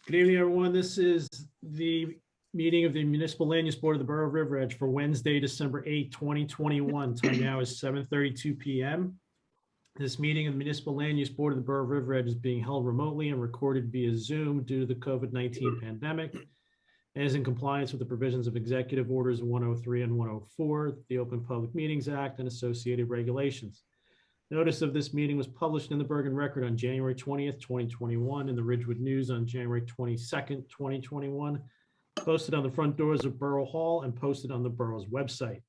Good evening, everyone. This is the meeting of the Municipal Land Use Board of the Borough of River Edge for Wednesday, December 8, 2021. Time now is 7:32 p.m. This meeting of the Municipal Land Use Board of the Borough of River Edge is being held remotely and recorded via Zoom due to the COVID-19 pandemic and is in compliance with the provisions of Executive Orders 103 and 104, the Open Public Meetings Act, and associated regulations. Notice of this meeting was published in the Bergen Record on January 20th, 2021, in the Ridgewood News on January 22nd, 2021, posted on the front doors of Borough Hall and posted on the borough's website.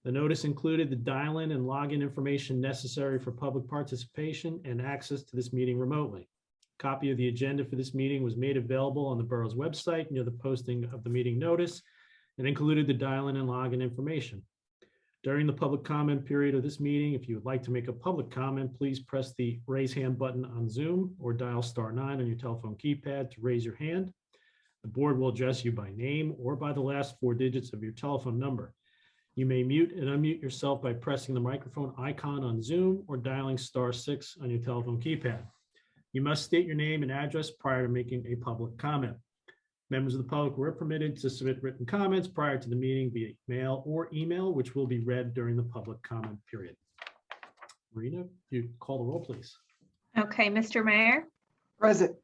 The notice included the dial-in and login information necessary for public participation and access to this meeting remotely. A copy of the agenda for this meeting was made available on the borough's website near the posting of the meeting notice and included the dial-in and login information. During the public comment period of this meeting, if you would like to make a public comment, please press the raise hand button on Zoom or dial *9 on your telephone keypad to raise your hand. The board will address you by name or by the last 4 digits of your telephone number. You may mute and unmute yourself by pressing the microphone icon on Zoom or dialing *6 on your telephone keypad. You must state your name and address prior to making a public comment. Members of the public were permitted to submit written comments prior to the meeting via mail or email, which will be read during the public comment period. Marina, you call the roll, please. Okay, Mr. Mayor, Present.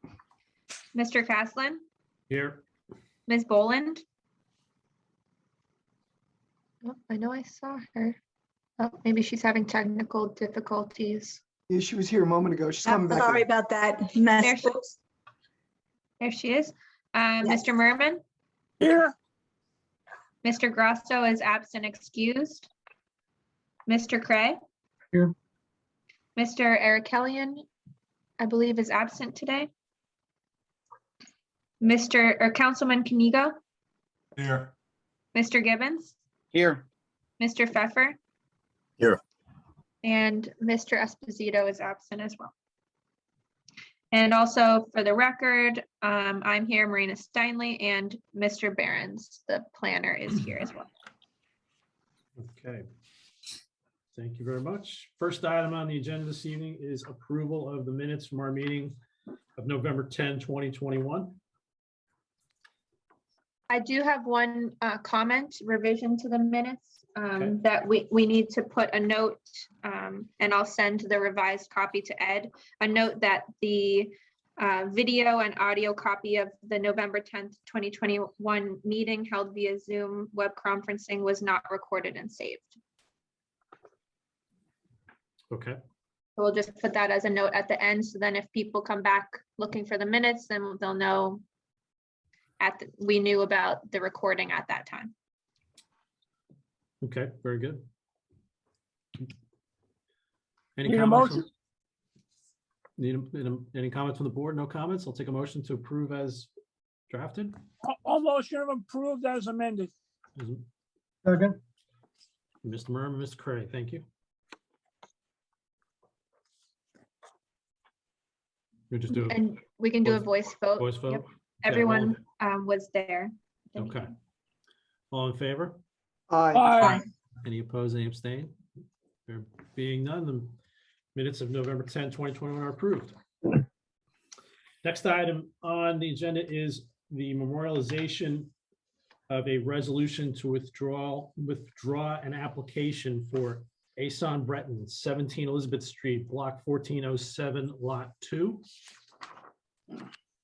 Mr. Caslin, Here. Ms. Boland, Oh, I know I saw her. Oh, maybe she's having technical difficulties. Yeah, she was here a moment ago. She's coming I'm back. sorry in. about that. there she is. Yes. Mr. Merman, Here. Mr. Grosso is absent excused. Mr. Cray. Here. Mr. Erikellian, I believe, is absent today. Councilman Kamigo, Here. Mr. Gibbons, Here. Mr. Pfeffer. Here. And Mr. Esposito is absent as well. And also for the record, I'm here, Marina Steinley, and Mr. Behrens, the planner, is here as well. Okay. Thank you very much. First item on the agenda this evening is approval of the minutes from our meeting of November 10, 2021. I do have one comment, revision to the minutes, Okay. that we need to put a note, and I'll send the revised copy to Ed, a note that the video and audio copy of the November 10th, 2021 meeting held via Zoom web conferencing was not recorded and saved. Okay. So we'll just put that as a note at the end. So then if people come back looking for the minutes, then they'll know we knew about the recording at that time. Okay, very good. Any Need a comments? motion? Any comments from the board? No comments? I'll take a motion to approve as drafted. All motion approved as amended. Second. Mr. Merman, Mr. Cray, thank you. We just do a And we can do a voice vote. voice vote. Yep. Okay, Everyone was there. Okay. All in favor? Aye. Aye. Any opposed, any abstain? There being none, the minutes of November 10, 2021 are approved. Next item on the agenda is the memorialization of a resolution to withdraw an application for Asan Breton, 17 Elizabeth Street, block 1407, lot 2.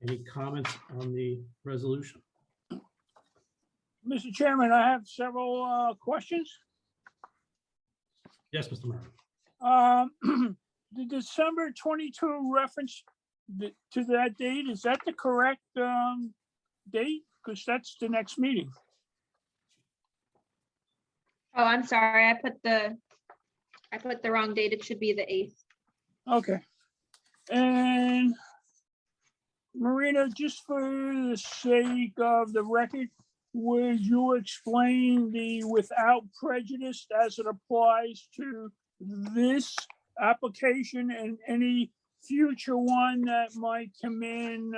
Any comments on the resolution? Mr. Chairman, I have several questions. Yes, Mr. Murray. The December 22 reference to that date, is that the correct date? Because that's the next meeting. Oh, I'm sorry. I put the wrong date. It should be the 8th. Okay. And Marina, just for the sake of the record, would you explain the without prejudice as it applies to this application and any future one that might come in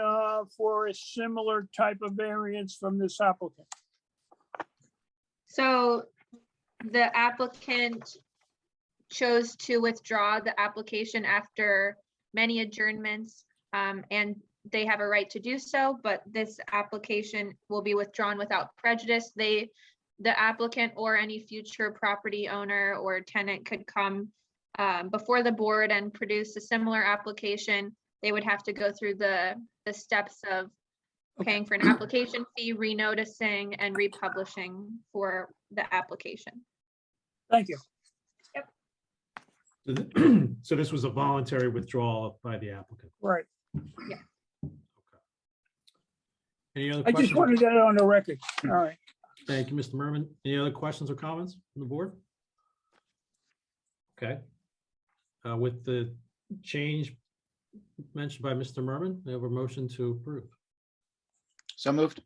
for a similar type of variance from this applicant? So the applicant chose to withdraw the application after many adjournments and they have a right to do so, but this application will be withdrawn without prejudice. The applicant or any future property owner or tenant could come before the board and produce a similar application. They would have to go through the steps of paying for an application fee, renoticing, and republishing for the application. Thank you. So this was a voluntary withdrawal by the applicant. Right. Any other I just questions? wanted that on the record. All right. Thank you, Mr. Merman. Any other questions or comments from the board? Okay. With the change mentioned by Mr. Merman, we have a motion to approve. So moved.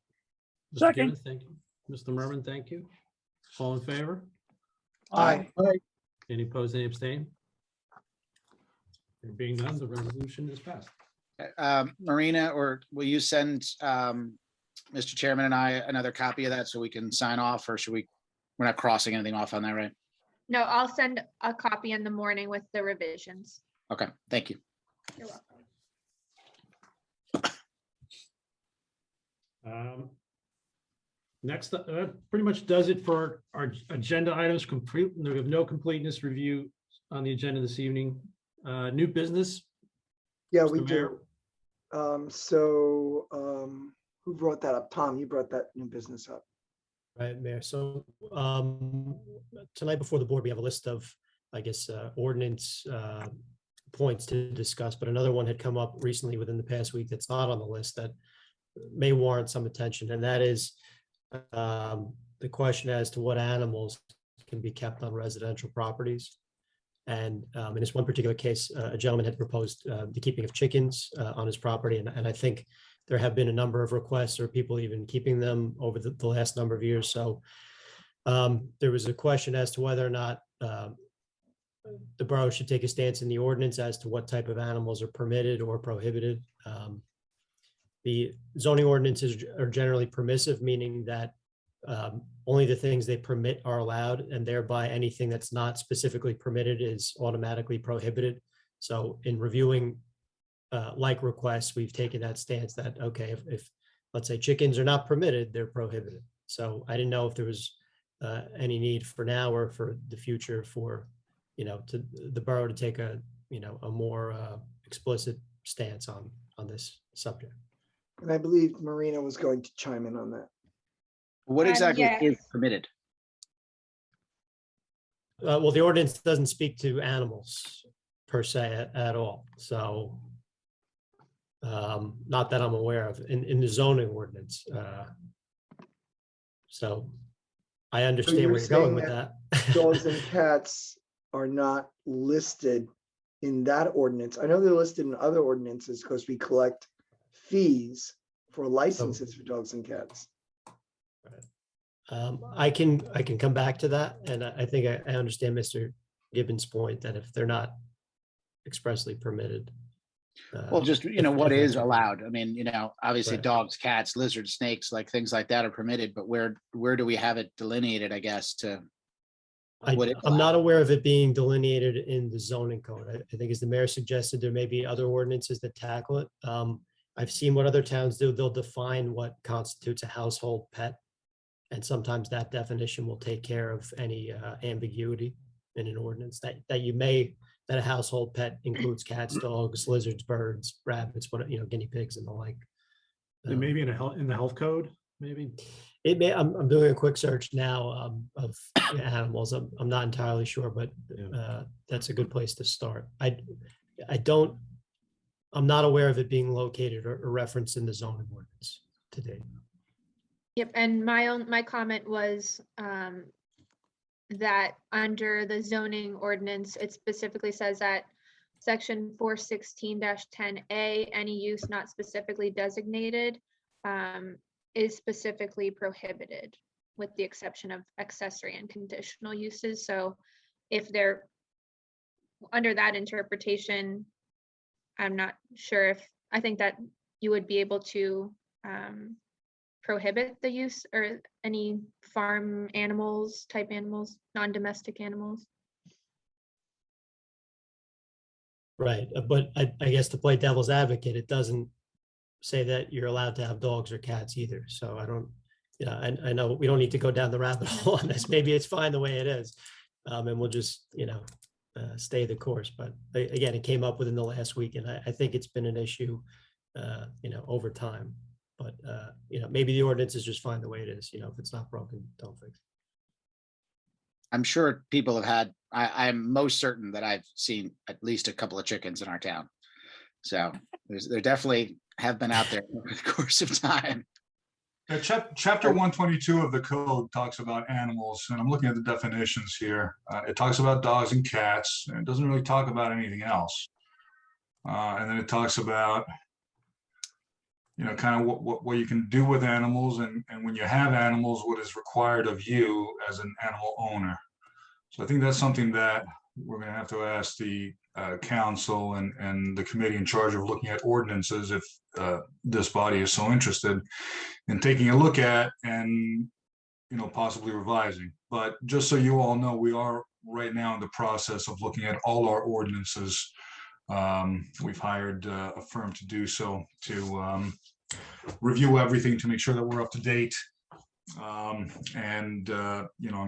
Mr. Second. Gibbons, thank you. Mr. Merman, thank you. All in favor? Aye. Any opposed, any abstain? There being none, the resolution is passed. Marina, or will you send Mr. Chairman and I another copy of that so we can sign off, or should we, we're not crossing anything off on that, right? No, I'll send a copy in the morning with the revisions. Okay, thank you. You're welcome. Next, pretty much does it for our agenda items. Complete. We have no completeness review on the agenda this evening. New business. Yeah, we Mr. Mayor? do. Who brought that up? Tom, you brought that new business up. Right, Mayor. So tonight before the board, we have a list of, I guess, ordinance points to discuss, but another one had come up recently within the past week that's not on the list that may warrant some attention, and that is the question as to what animals can be kept on residential properties. And in this one particular case, a gentleman had proposed the keeping of chickens on his property, and I think there have been a number of requests or people even keeping them over the last number of years. So there was a question as to whether or not the borough should take a stance in the ordinance as to what type of animals are permitted or prohibited. The zoning ordinances are generally permissive, meaning that only the things they permit are allowed, and thereby anything that's not specifically permitted is automatically prohibited. So in reviewing like requests, we've taken that stance that, okay, if let's say chickens are not permitted, they're prohibited. So I didn't know if there was any need for now or for the future for, to the borough to take a more explicit stance on this subject. And I believe Marina was going to chime in on that. What exactly yes. is permitted? Well, the ordinance doesn't speak to animals per se at all. So not that I'm aware of in the zoning ordinance. So I understand you're where you're going saying with that that. Dogs and cats are not listed in that ordinance. I know they're listed in other ordinances because we collect fees for licenses for dogs and cats. I can come back to that, and I think I understand Mr. Gibbons' point that if they're not expressly permitted. Well, just, what is allowed? I mean, obviously Right. dogs, cats, lizards, snakes, like things like that are permitted, but where do we have it delineated, I guess, to? what is I'm not allowed? aware of it being delineated in the zoning code. I think as the mayor suggested, there may be other ordinances that tackle it. I've seen what other towns do. They'll define what constitutes a household pet. And sometimes that definition will take care of any ambiguity in an ordinance that a household pet includes cats, dogs, lizards, birds, rabbits, guinea pigs and the like. And maybe in the health code, maybe. It may, I'm doing a quick search now of animals. I'm not entirely sure, but that's a good place to start. I'm not aware of it being located or referenced in the zoning ordinance today. Yep, and my comment was that under the zoning ordinance, it specifically says that section 416-10A, any use not specifically designated is specifically prohibited, with the exception of accessory and conditional uses. So if they're under that interpretation, I'm not sure I think that you would be able to prohibit the use or any farm animals, type animals, non-domestic animals. Right, but I guess to play devil's advocate, it doesn't say that you're allowed to have dogs or cats either. So I don't, yeah, I know we don't need to go down the rabbit hole on this. Maybe it's fine the way it is. And we'll just, stay the course. But again, it came up within the last week, and I think it's been an issue, over time. But, maybe the ordinance is just fine the way it is. If it's not broken, don't fix it. I'm sure people have had, I'm most certain that I've seen at least a couple of chickens in our town. So there definitely have been out there over the course of time. Yeah, chapter 122 of the code talks about animals, and I'm looking at the definitions here. It talks about dogs and cats, and it doesn't really talk about anything else. And then it talks about, kind of what you can do with animals, and when you have animals, what is required of you as an animal owner. So I think that's something that we're going to have to ask the council and the committee in charge of looking at ordinances, if this body is so interested in taking a look at and, possibly revising. But just so you all know, we are right now in the process of looking at all our ordinances. We've hired a firm to do so, to review everything to make sure that we're up to date. I'm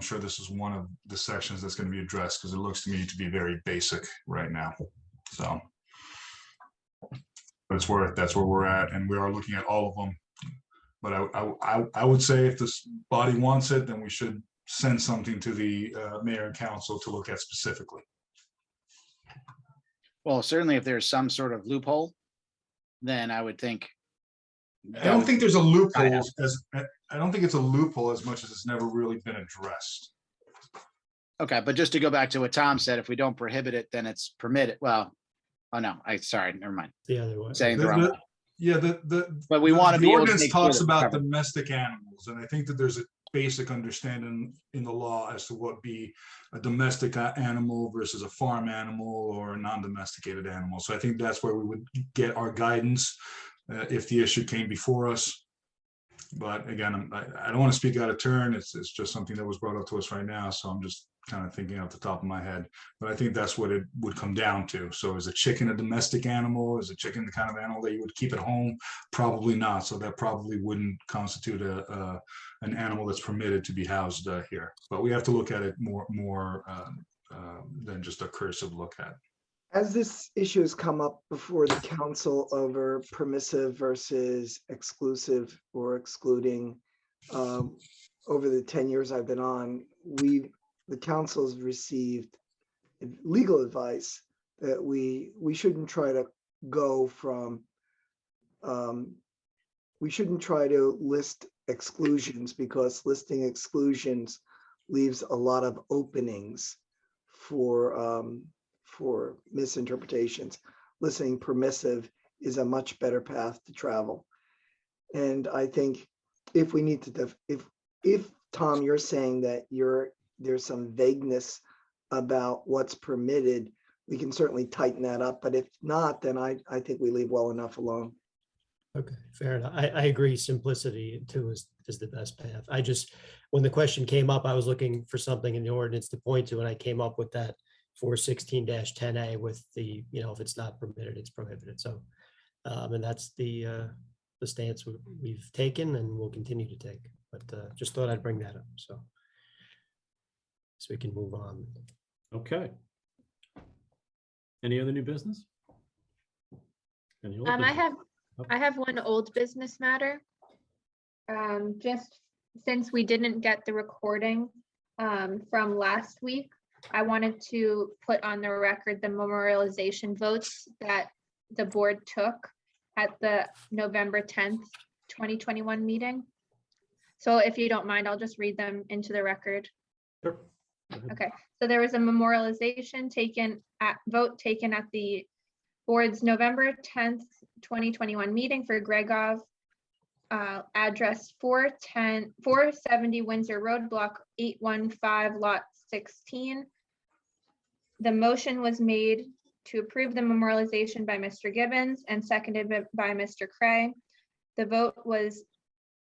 sure this is one of the sections that's going to be addressed, because it looks to me to be very basic right now. So that's where we're at, and we are looking at all of them. But I would say if this body wants it, then we should send something to the mayor and council to look at specifically. Well, certainly if there's some sort of loophole, then I would think. I don't think there's a loophole I don't think it's a loophole as much as it's never really been addressed. Okay, but just to go back to what Tom said, if we don't prohibit it, then it's permitted. Well, oh no, sorry, never mind. The other way. Saying the wrong way. Yeah, But we want to be able to ordinance make sure talks that about it's covered. domestic animals, and I think that there's a basic understanding in the law as to what be a domestic animal versus a farm animal or a non-domesticated animal. So I think that's where we would get our guidance if the issue came before us. But again, I don't want to speak out of turn. It's just something that was brought up to us right now, so I'm just kind of thinking off the top of my head. But I think that's what it would come down to. So is a chicken a domestic animal? Is a chicken the kind of animal that you would keep at home? Probably not. So that probably wouldn't constitute an animal that's permitted to be housed here. But we have to look at it more than just a cursive look at. As this issue has come up before the council over permissive versus exclusive or excluding, over the 10 years I've been on, the council's received legal advice that we shouldn't try to go from, we shouldn't try to list exclusions, because listing exclusions leaves a lot of openings for misinterpretations. Listing permissive is a much better path to travel. And I think if we need to, if Tom, you're saying that there's some vagueness about what's permitted, we can certainly tighten that up. But if not, then I think we leave well enough alone. Okay, fair enough. I agree. Simplicity too is the best path. When the question came up, I was looking for something in the ordinance to point to, and I came up with that 416-10A with the, if it's not permitted, it's prohibited. So, and that's the stance we've taken and will continue to take. But just thought I'd bring that up, so we can move on. Okay. Any other new business? Any old business? I have one old business matter. Just since we didn't get the recording from last week, I wanted to put on the record the memorialization votes that the board took at the November 10th, 2021 meeting. So if you don't mind, I'll just read them into the record. Sure. Go ahead. Okay, so there was a memorialization vote taken at the board's November 10th, 2021 meeting for Gregov, address 470 Windsor Road, block 815, lot 16. The motion was made to approve the memorialization by Mr. Gibbons and seconded by Mr. Cray. The vote was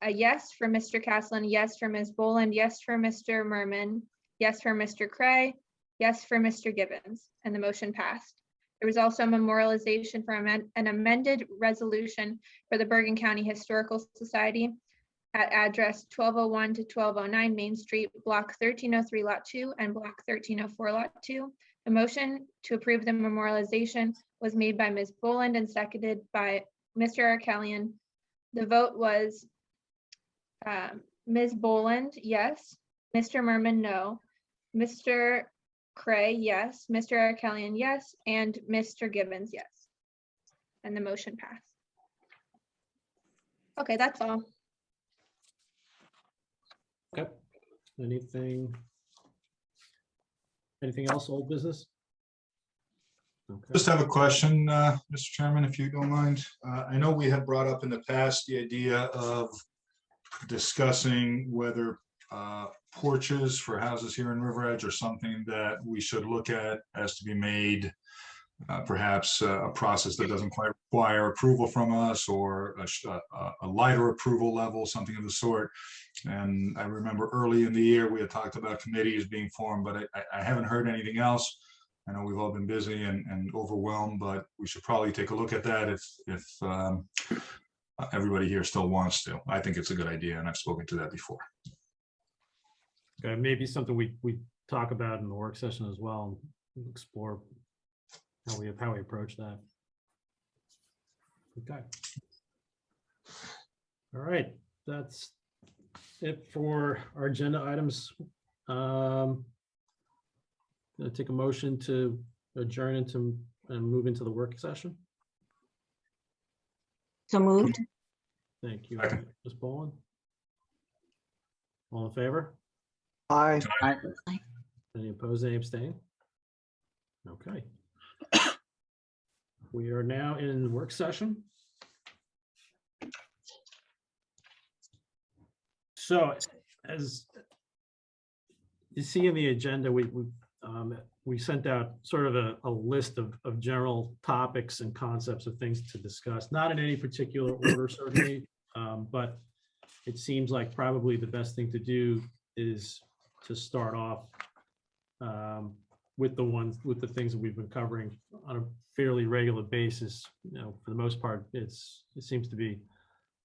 a yes for Mr. Castellan, yes for Ms. Boland, yes for Mr. Merman, yes for Mr. Cray, yes for Mr. Gibbons, and the motion passed. There was also memorialization for an amended resolution for the Bergen County Historical Society at address 1201 to 1209 Main Street, Block 1303, Lot 2, and Block 1304, Lot 2. The motion to approve the memorialization was made by Ms. Boland and seconded by Mr. Arkelian. The vote was Ms. Boland, yes. Mr. Merman, no. Mr. Cray, yes. Mr. Arkelian, yes. And Mr. Gibbons, yes. And the motion passed. Okay, that's all. Okay. Anything else, old business? Okay. Just have a question, Mr. Chairman, if you don't mind. I know we had brought up in the past the idea of discussing whether porches for houses here in River Edge are something that we should look at as to be made, perhaps a process that doesn't quite require approval from us, or a lighter approval level, something of the sort. And I remember early in the year, we had talked about committees being formed, but I haven't heard anything else. I know we've all been busy and overwhelmed, but we should probably take a look at that if everybody here still wants to. I think it's a good idea, and I've spoken to that before. Okay, maybe something we talk about in the work session as well, and explore how we approach that. Okay. All right, that's it for our agenda items. Gonna take a motion to adjourn and move into the work session. So moved. Thank you, Second. Ms. Boland. All in favor? Aye. Any opposed, any abstain? Okay. We are now in work session. So as you see in the agenda, we sent out sort of a list of general topics and concepts of things to discuss, not in any particular order certainly, but it seems like probably the best thing to do is to start off with the things that we've been covering on a fairly regular basis. You know, for the most part, it seems to be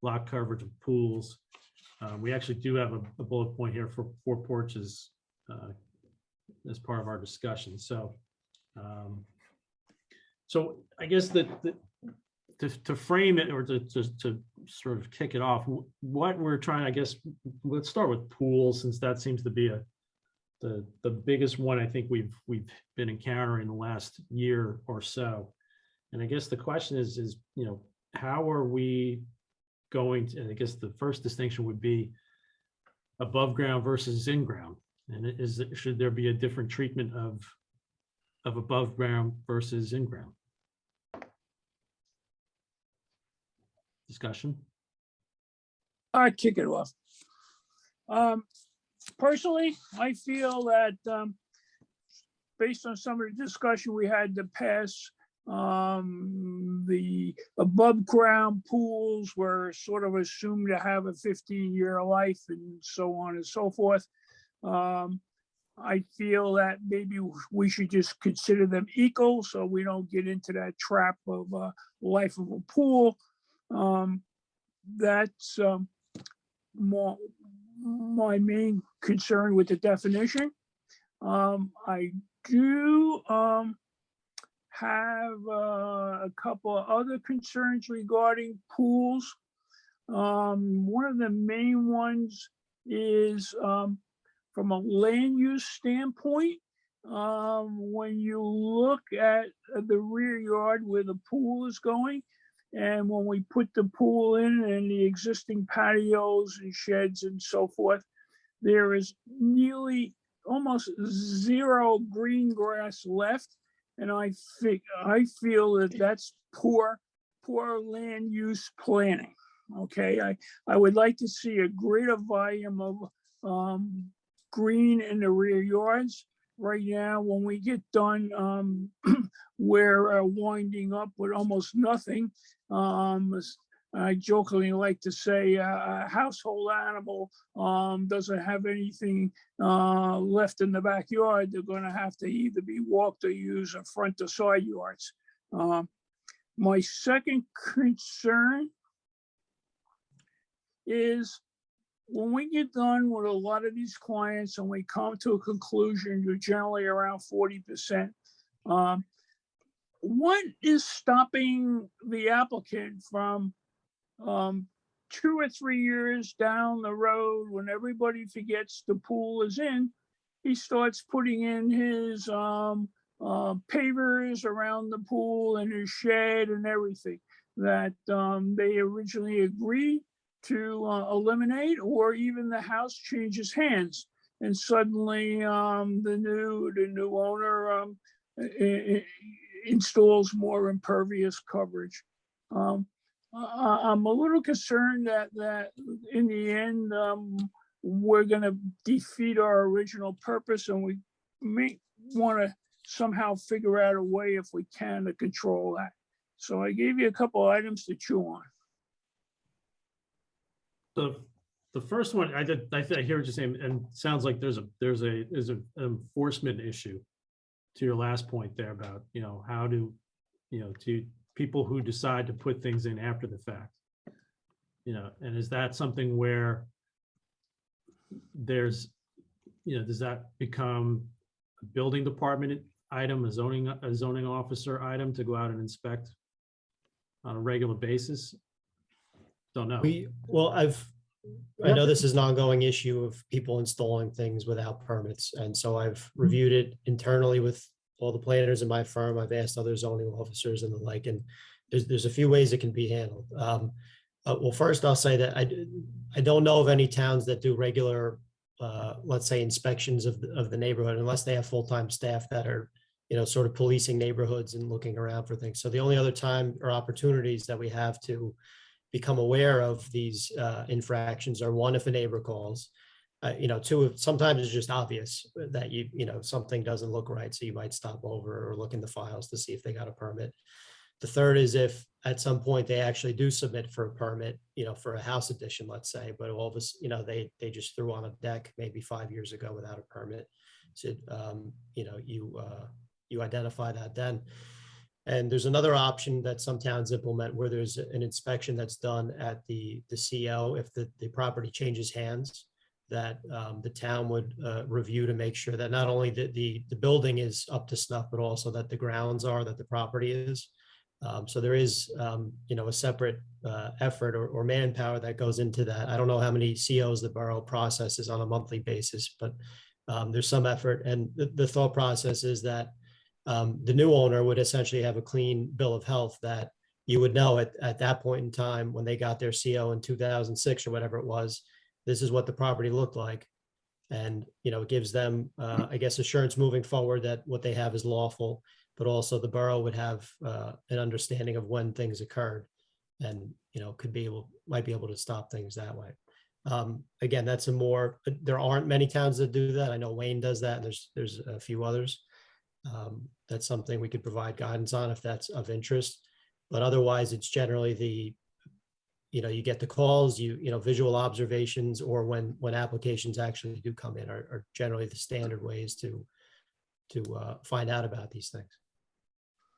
lot coverage of pools. We actually do have a bullet point here for 4 porches as part of our discussion. So, so I guess that to frame it, or to sort of kick it off, what we're trying, I guess, let's start with pools, since that seems to be the biggest one I think we've been encountering the last year or so. And I guess the question is, you know, how are we going to, and I guess the first distinction would be above ground versus in ground. And should there be a different treatment of above ground versus in ground? Discussion? I kick it off. Personally, I feel that based on some of the discussion we had in the past, the above ground pools were sort of assumed to have a 15-year life and so on and so forth. I feel that maybe we should just consider them equal, so we don't get into that trap of life of a pool. That's my main concern with the definition. I do have a couple of other concerns regarding pools. One of the main ones is from a land use standpoint. When you look at the rear yard where the pool is going, and when we put the pool in and the existing patios and sheds and so forth, there is nearly almost zero green grass left. And I feel that that's poor land use planning. Okay, I would like to see a greater volume of green in the rear yards. Right now, when we get done, we're winding up with almost nothing. I jokingly like to say a household animal doesn't have anything left in the backyard. They're going to have to either be walked or use in front or side yards. My second concern is when we get done with a lot of these clients and we come to a conclusion, you're generally around 40%. What is stopping the applicant from 2 or 3 years down the road, when everybody forgets the pool is in, he starts putting in his pavers around the pool and his shed and everything that they originally agreed to eliminate, or even the house changes hands and suddenly the new owner installs more impervious coverage. I'm a little concerned that in the end we're going to defeat our original purpose, and we may want to somehow figure out a way, if we can, to control that. So I gave you a couple of items to chew on. The first one, I hear what you're saying, and it sounds like there's an enforcement issue to your last point there about, how do, to people who decide to put things in after the fact, and is that something where there's, does that become a building department item, a zoning officer item to go out and inspect on a regular basis? Don't know. I know this is an ongoing issue of people installing things without permits. And so I've reviewed it internally with all the planners in my firm. I've asked other zoning officers and the like, and there's a few ways it can be handled. Well, first I'll say that I don't know of any towns that do regular, let's say, inspections of the neighborhood, unless they have full-time staff that are, sort of policing neighborhoods and looking around for things. So the only other time or opportunities that we have to become aware of these infractions are, one, if a neighbor calls, two, if sometimes it's just obvious that something doesn't look right. So you might stop over or look in the files to see if they got a permit. The third is if at some point they actually do submit for a permit, for a house addition, let's say, but all of us, they just threw on a deck maybe 5 years ago without a permit. So, you identify that then. And there's another option that some towns implement where there's an inspection that's done at the CO. If the property changes hands, that the town would review to make sure that not only the building is up to snuff, but also that the grounds are, that the property is. So there is, a separate effort or manpower that goes into that. I don't know how many COs the borough processes on a monthly basis, but there's some effort. And the thought process is that the new owner would essentially have a clean bill of health that you would know at that point in time when they got their CO in 2006 or whatever it was, this is what the property looked like. And, it gives them, I guess, assurance moving forward that what they have is lawful, but also the borough would have an understanding of when things occurred and, might be able to stop things that way. Again, there aren't many towns that do that. I know Wayne does that. And there's a few others. That's something we could provide guidance on if that's of interest, but otherwise it's generally you get the calls, visual observations, or when applications actually do come in are generally the standard ways to find out about these things.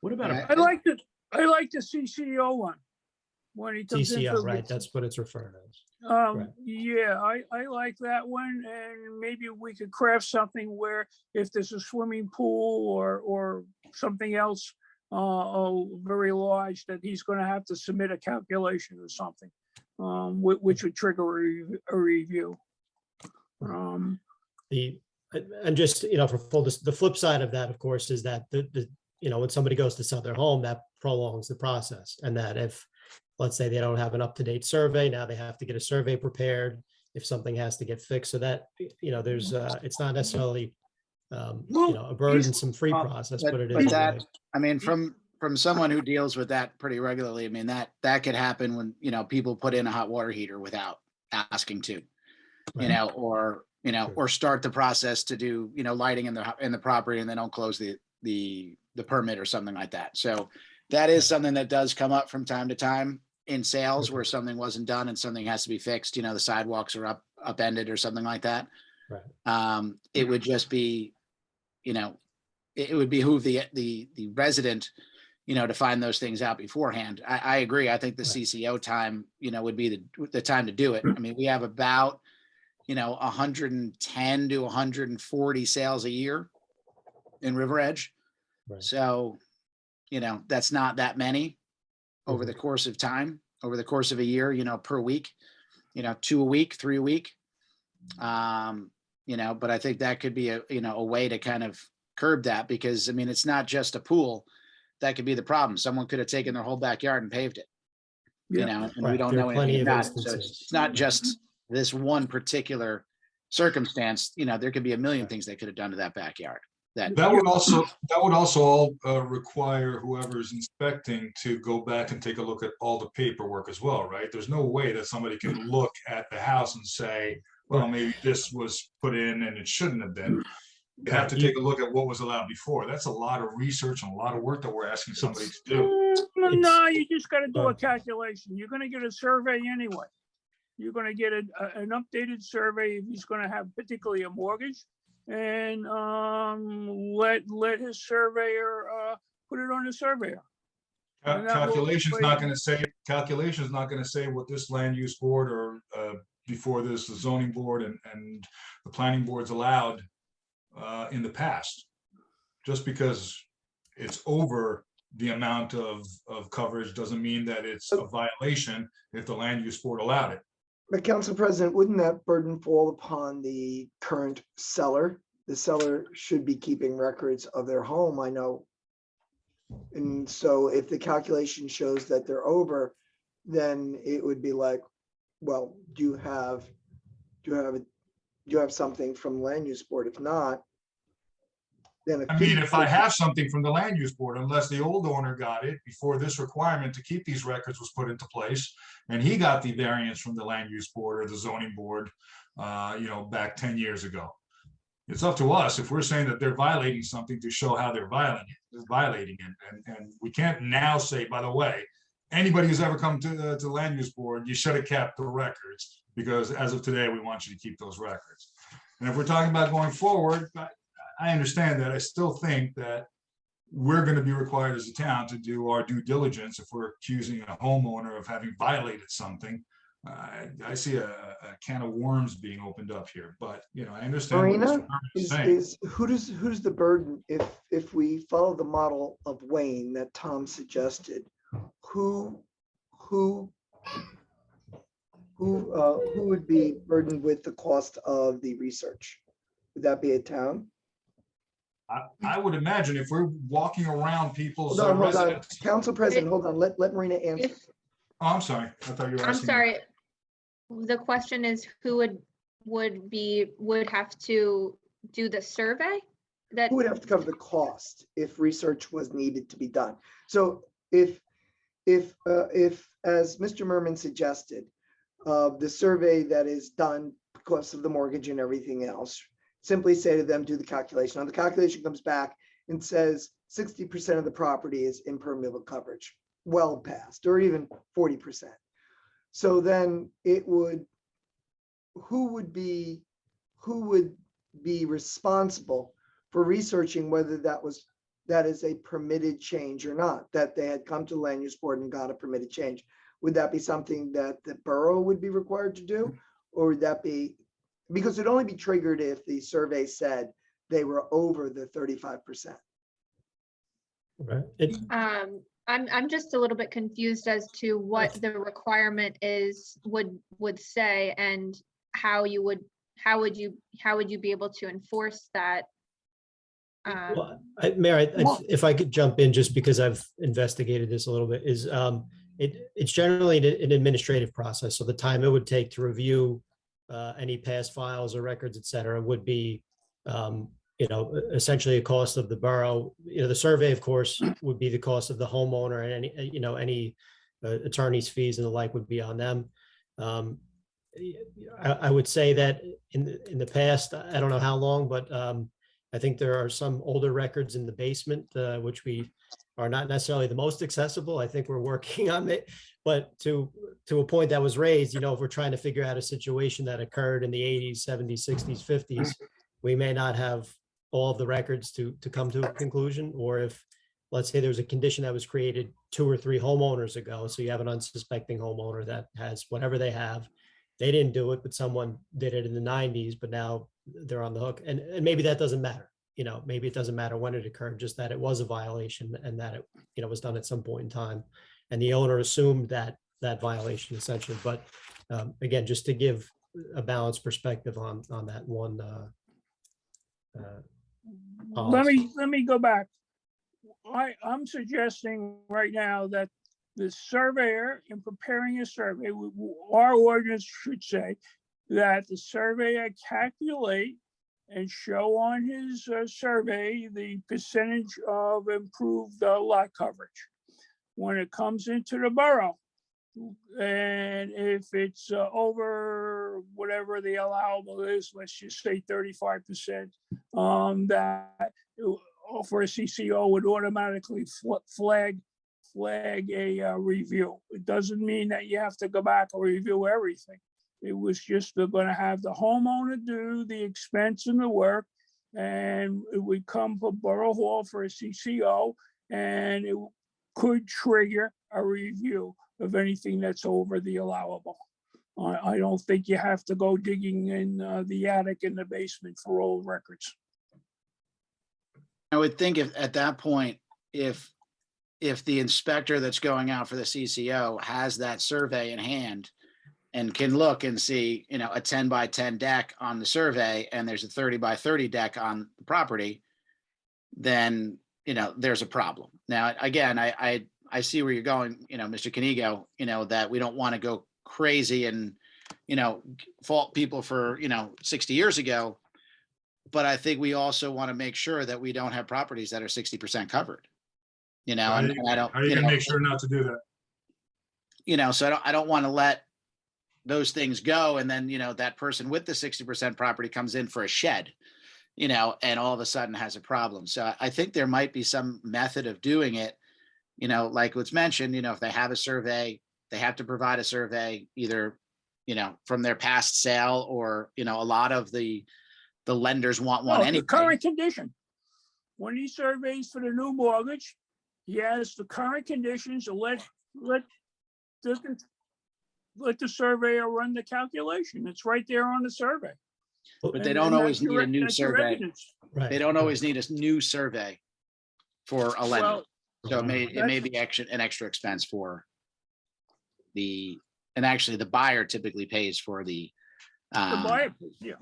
What about Yeah. I like the CCO one when he comes in. TCO, right? That's what it's referred as. Right. Yeah, I like that one, and maybe we could craft something where if there's a swimming pool or something else very large, that he's going to have to submit a calculation or something, which would trigger a review. And just, the flip side of that, of course, is that when somebody goes to sell their home, that prolongs the process. And that if, let's say, they don't have an up-to-date survey, now they have to get a survey prepared if something has to get fixed. So that, there's, it's not necessarily, a burdensome free process, but it is. That, I mean, from someone who deals with that pretty regularly, I mean, that could happen when, people put in a hot water heater without asking to, Right. or start the process to do, lighting in the property and they don't close the permit or something like that. So that is something that does come up from time to time in sales where something wasn't done and something has to be fixed. The sidewalks are upended or something like that. Right. It would just be, it would behoove the resident to find those things out beforehand. I agree. I think the Right. CCO time, would be the time to do it. I mean, we have about, 110 to 140 sales a year in River Edge. Right. So, that's not that many over Mhm. the course of time, over the course of a year, per week, 2 a week, 3 a week. But I think that could be a way to kind of curb that, because I mean, it's not just a pool. That could be the problem. Someone could have taken their whole backyard and paved it, Yeah. and we Right, don't there know are plenty anything of about it. So instances. it's not just this one particular circumstance. There could be a million Right. things they could have done to that backyard. That That would also require whoever's inspecting to go back and take a look at all the paperwork as well, right? There's no way that somebody can look at the house and say, well, maybe this was put in and it shouldn't have been. You have to take a look at what was allowed before. That's a lot of research and a lot of work that we're asking somebody to do. No, you just gotta do a Oh. calculation. You're gonna get a survey anyway. You're gonna get an updated survey if he's gonna have particularly a mortgage. And let his surveyor put it on the surveyor. And that will Calculation's explain- not gonna say what this land use board or before this, the zoning board and the planning board's allowed in the past. Just because it's over the amount of coverage doesn't mean that it's a violation if the land use board allowed it. But Council President, wouldn't that burden fall upon the current seller? The seller should be keeping records of their home, I know. And so if the calculation shows that they're over, then it would be like, well, do you have something from land use board? If not, then. I mean, if I have something from the land use board, unless the old owner got it before this requirement to keep these records was put into place, and he got the variance from the land use board or the zoning board, back 10 years ago. It's up to us if we're saying that they're violating something to show how they're violating it. And we can't now say, by the way, anybody who's ever come to the land use board, you should have kept the records, because as of today, we want you to keep those records. And if we're talking about going forward, I understand that. I still think that we're going to be required as a town to do our due diligence if we're accusing a homeowner of having violated something. I see a can of worms being opened up here, but I understand what Marina, Mr. Herman is saying. who's the burden if we follow the model of Wayne that Tom suggested? Who would be burdened with the cost of the research? Would that be a town? I would imagine if we're walking around people's Hold on. residence. Council President, hold on. Let Marina answer. If, Oh, I'm sorry. I thought you were I'm asking. sorry. The question is who would have to do the survey? That, Who would have to cover the cost if research was needed to be done? So if as Mr. Merman suggested, the survey that is done because of the mortgage and everything else, simply say to them, do the calculation. Now the calculation comes back and says 60% of the property is impermeable coverage, well past, or even 40%. So then who would be responsible for researching whether that is a permitted change or not, that they had come to the land use board and got a permitted change? Would that be something that the borough would be required to do? Or would that be, because it'd only be triggered if the survey said they were over the 35%. Right. I'm just a little bit confused as to what the requirement would say, and how would you be able to enforce that? Well, Mayor, if I could jump in, just because I've investigated this a little bit, is it's generally an administrative process. So the time it would take to review any past files or records, et cetera, would be, essentially a cost of the borough. The survey, of course, would be the cost of the homeowner, and any attorney's fees and the like would be on them. I would say that in the past, I don't know how long, but I think there are some older records in the basement, which we are not necessarily the most accessible. I think we're working on it, but to a point that was raised, if we're trying to figure out a situation that occurred in the 80s, 70s, 60s, 50s, we may not have all of the records to come to a conclusion, or if let's say there's a condition that was created 2 or 3 homeowners ago. So you have an unsuspecting homeowner that has whatever they have. They didn't do it, but someone did it in the 90s, but now they're on the hook. And maybe that doesn't matter. You know, maybe it doesn't matter when it occurred, just that it was a violation and that it, you know, was done at some point in time. And the owner assumed that violation essentially. But again, just to give a balanced perspective on that one. Let me go back. I'm suggesting right now that the surveyor, in preparing a survey, our ordinance should say that the surveyor calculate and show on his survey the percentage of improved lot coverage when it comes into the borough. And if it's over whatever the allowable is, let's just say 35%, that for a CCO would automatically flag a review. It doesn't mean that you have to go back and review everything. It was just they're going to have the homeowner do the expense and the work, and it would come for Borough Hall for a CCO, and it could trigger a review of anything that's over the allowable. I don't think you have to go digging in the attic in the basement for old records. I would think if at that point, if the inspector that's going out for the CCO has that survey in hand and can look and see, you know, a 10 by 10 deck on the survey and there's a 30 by 30 deck on the property, then, you know, there's a problem. Now, again, I see where you're going, you know, Mr. Canigo, you know, that we don't want to go crazy and, you know, fault people for, you know, 60 years ago. But I think we also want to make sure that we don't have properties that are 60% covered. You know, and I don't. How are you gonna make sure not to do that? You know, so I don't want to let those things go, and then, you know, that person with the 60% property comes in for a shed, you know, and all of a sudden has a problem. So I think there might be some method of doing it, you know, like what's mentioned, you know, if they have a survey, they have to provide a survey either, you know, from their past sale, or, you know, a lot of the lenders want one No, anyway. the current condition. When he surveys for the new mortgage, he has the current conditions to let the surveyor run the calculation. It's right there on the survey. But they don't always need a new that's your survey. evidence. Right. They don't always need a new survey for a lender. Well, So it may be an extra expense for and actually the buyer typically pays for the buyer, yeah.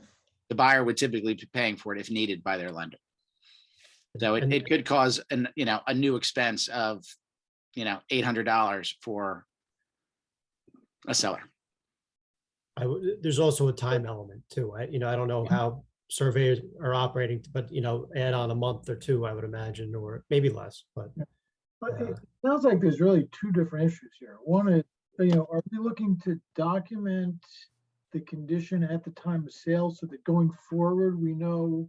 the buyer would typically be paying for it if needed by their lender. So And- it could cause a new expense of, you know, $800 for a seller. There's also a time element too. I don't know how surveyors are operating, but, you know, add on a month or two, I would imagine, or maybe less, but. But it sounds like there's really two different issues here. One is, you know, are we looking to document the condition at the time of sale so that going forward, we know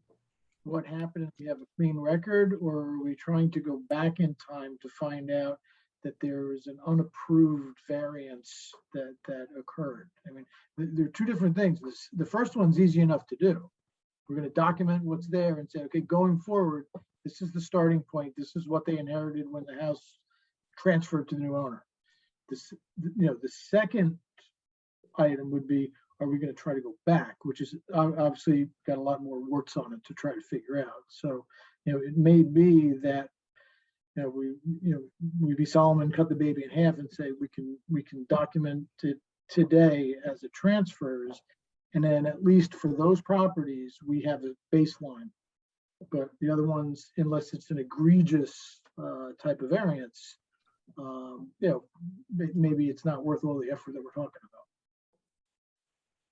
what happened and we have a clean record? Or are we trying to go back in time to find out that there is an unapproved variance that occurred? I mean, there are two different things. The first one's easy enough to do. We're going to document what's there and say, okay, going forward, this is the starting point. This is what they inherited when the house transferred to the new owner. This, you know, the second item would be, are we going to try to go back, which is obviously got a lot more warts on it to try to figure out. So, you know, it may be that, we be Solomon, cut the baby in half and say we can document it today as it transfers, and then at least for those properties we have a baseline. But the other ones, unless it's an egregious type of variance, maybe it's not worth all the effort that we're talking about.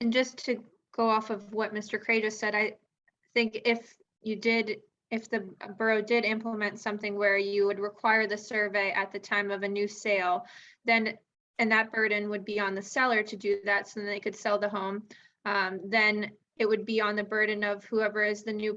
And just to go off of what Mr. Cray just said, I think if the borough did implement something where you would require the survey at the time of a new sale, and that burden would be on the seller to do that so they could sell the home, then it would be on the burden of whoever is the new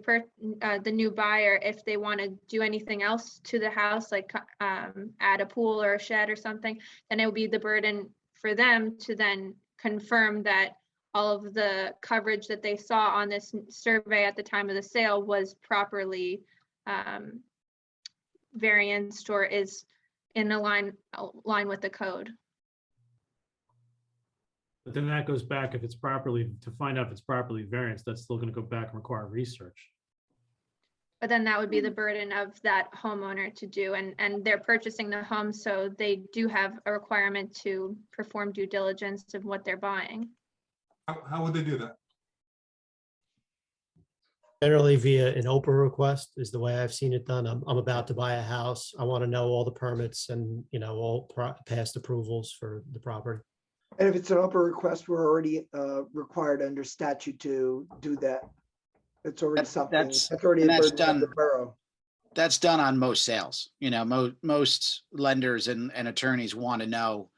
buyer. If they want to do anything else to the house, like add a pool or a shed or something, then it would be the burden for them to then confirm that all of the coverage that they saw on this survey at the time of the sale was properly variance or is in line with the code. But then that goes back, if it's properly, to find out if it's properly variance, that's still gonna go back and require research. But then that would be the burden of that homeowner to do, and they're purchasing the home, so they do have a requirement to perform due diligence of what they're buying. How would they do that? Generally via an Oprah request is the way I've seen it done. I'm about to buy a house. I want to know all the permits and, all past approvals for the property. And if it's an open request, we're already required under statute to do that. It's already something. That's- That's already a and that's burden of the done- borough. That's done on most sales. Most lenders and attorneys want to know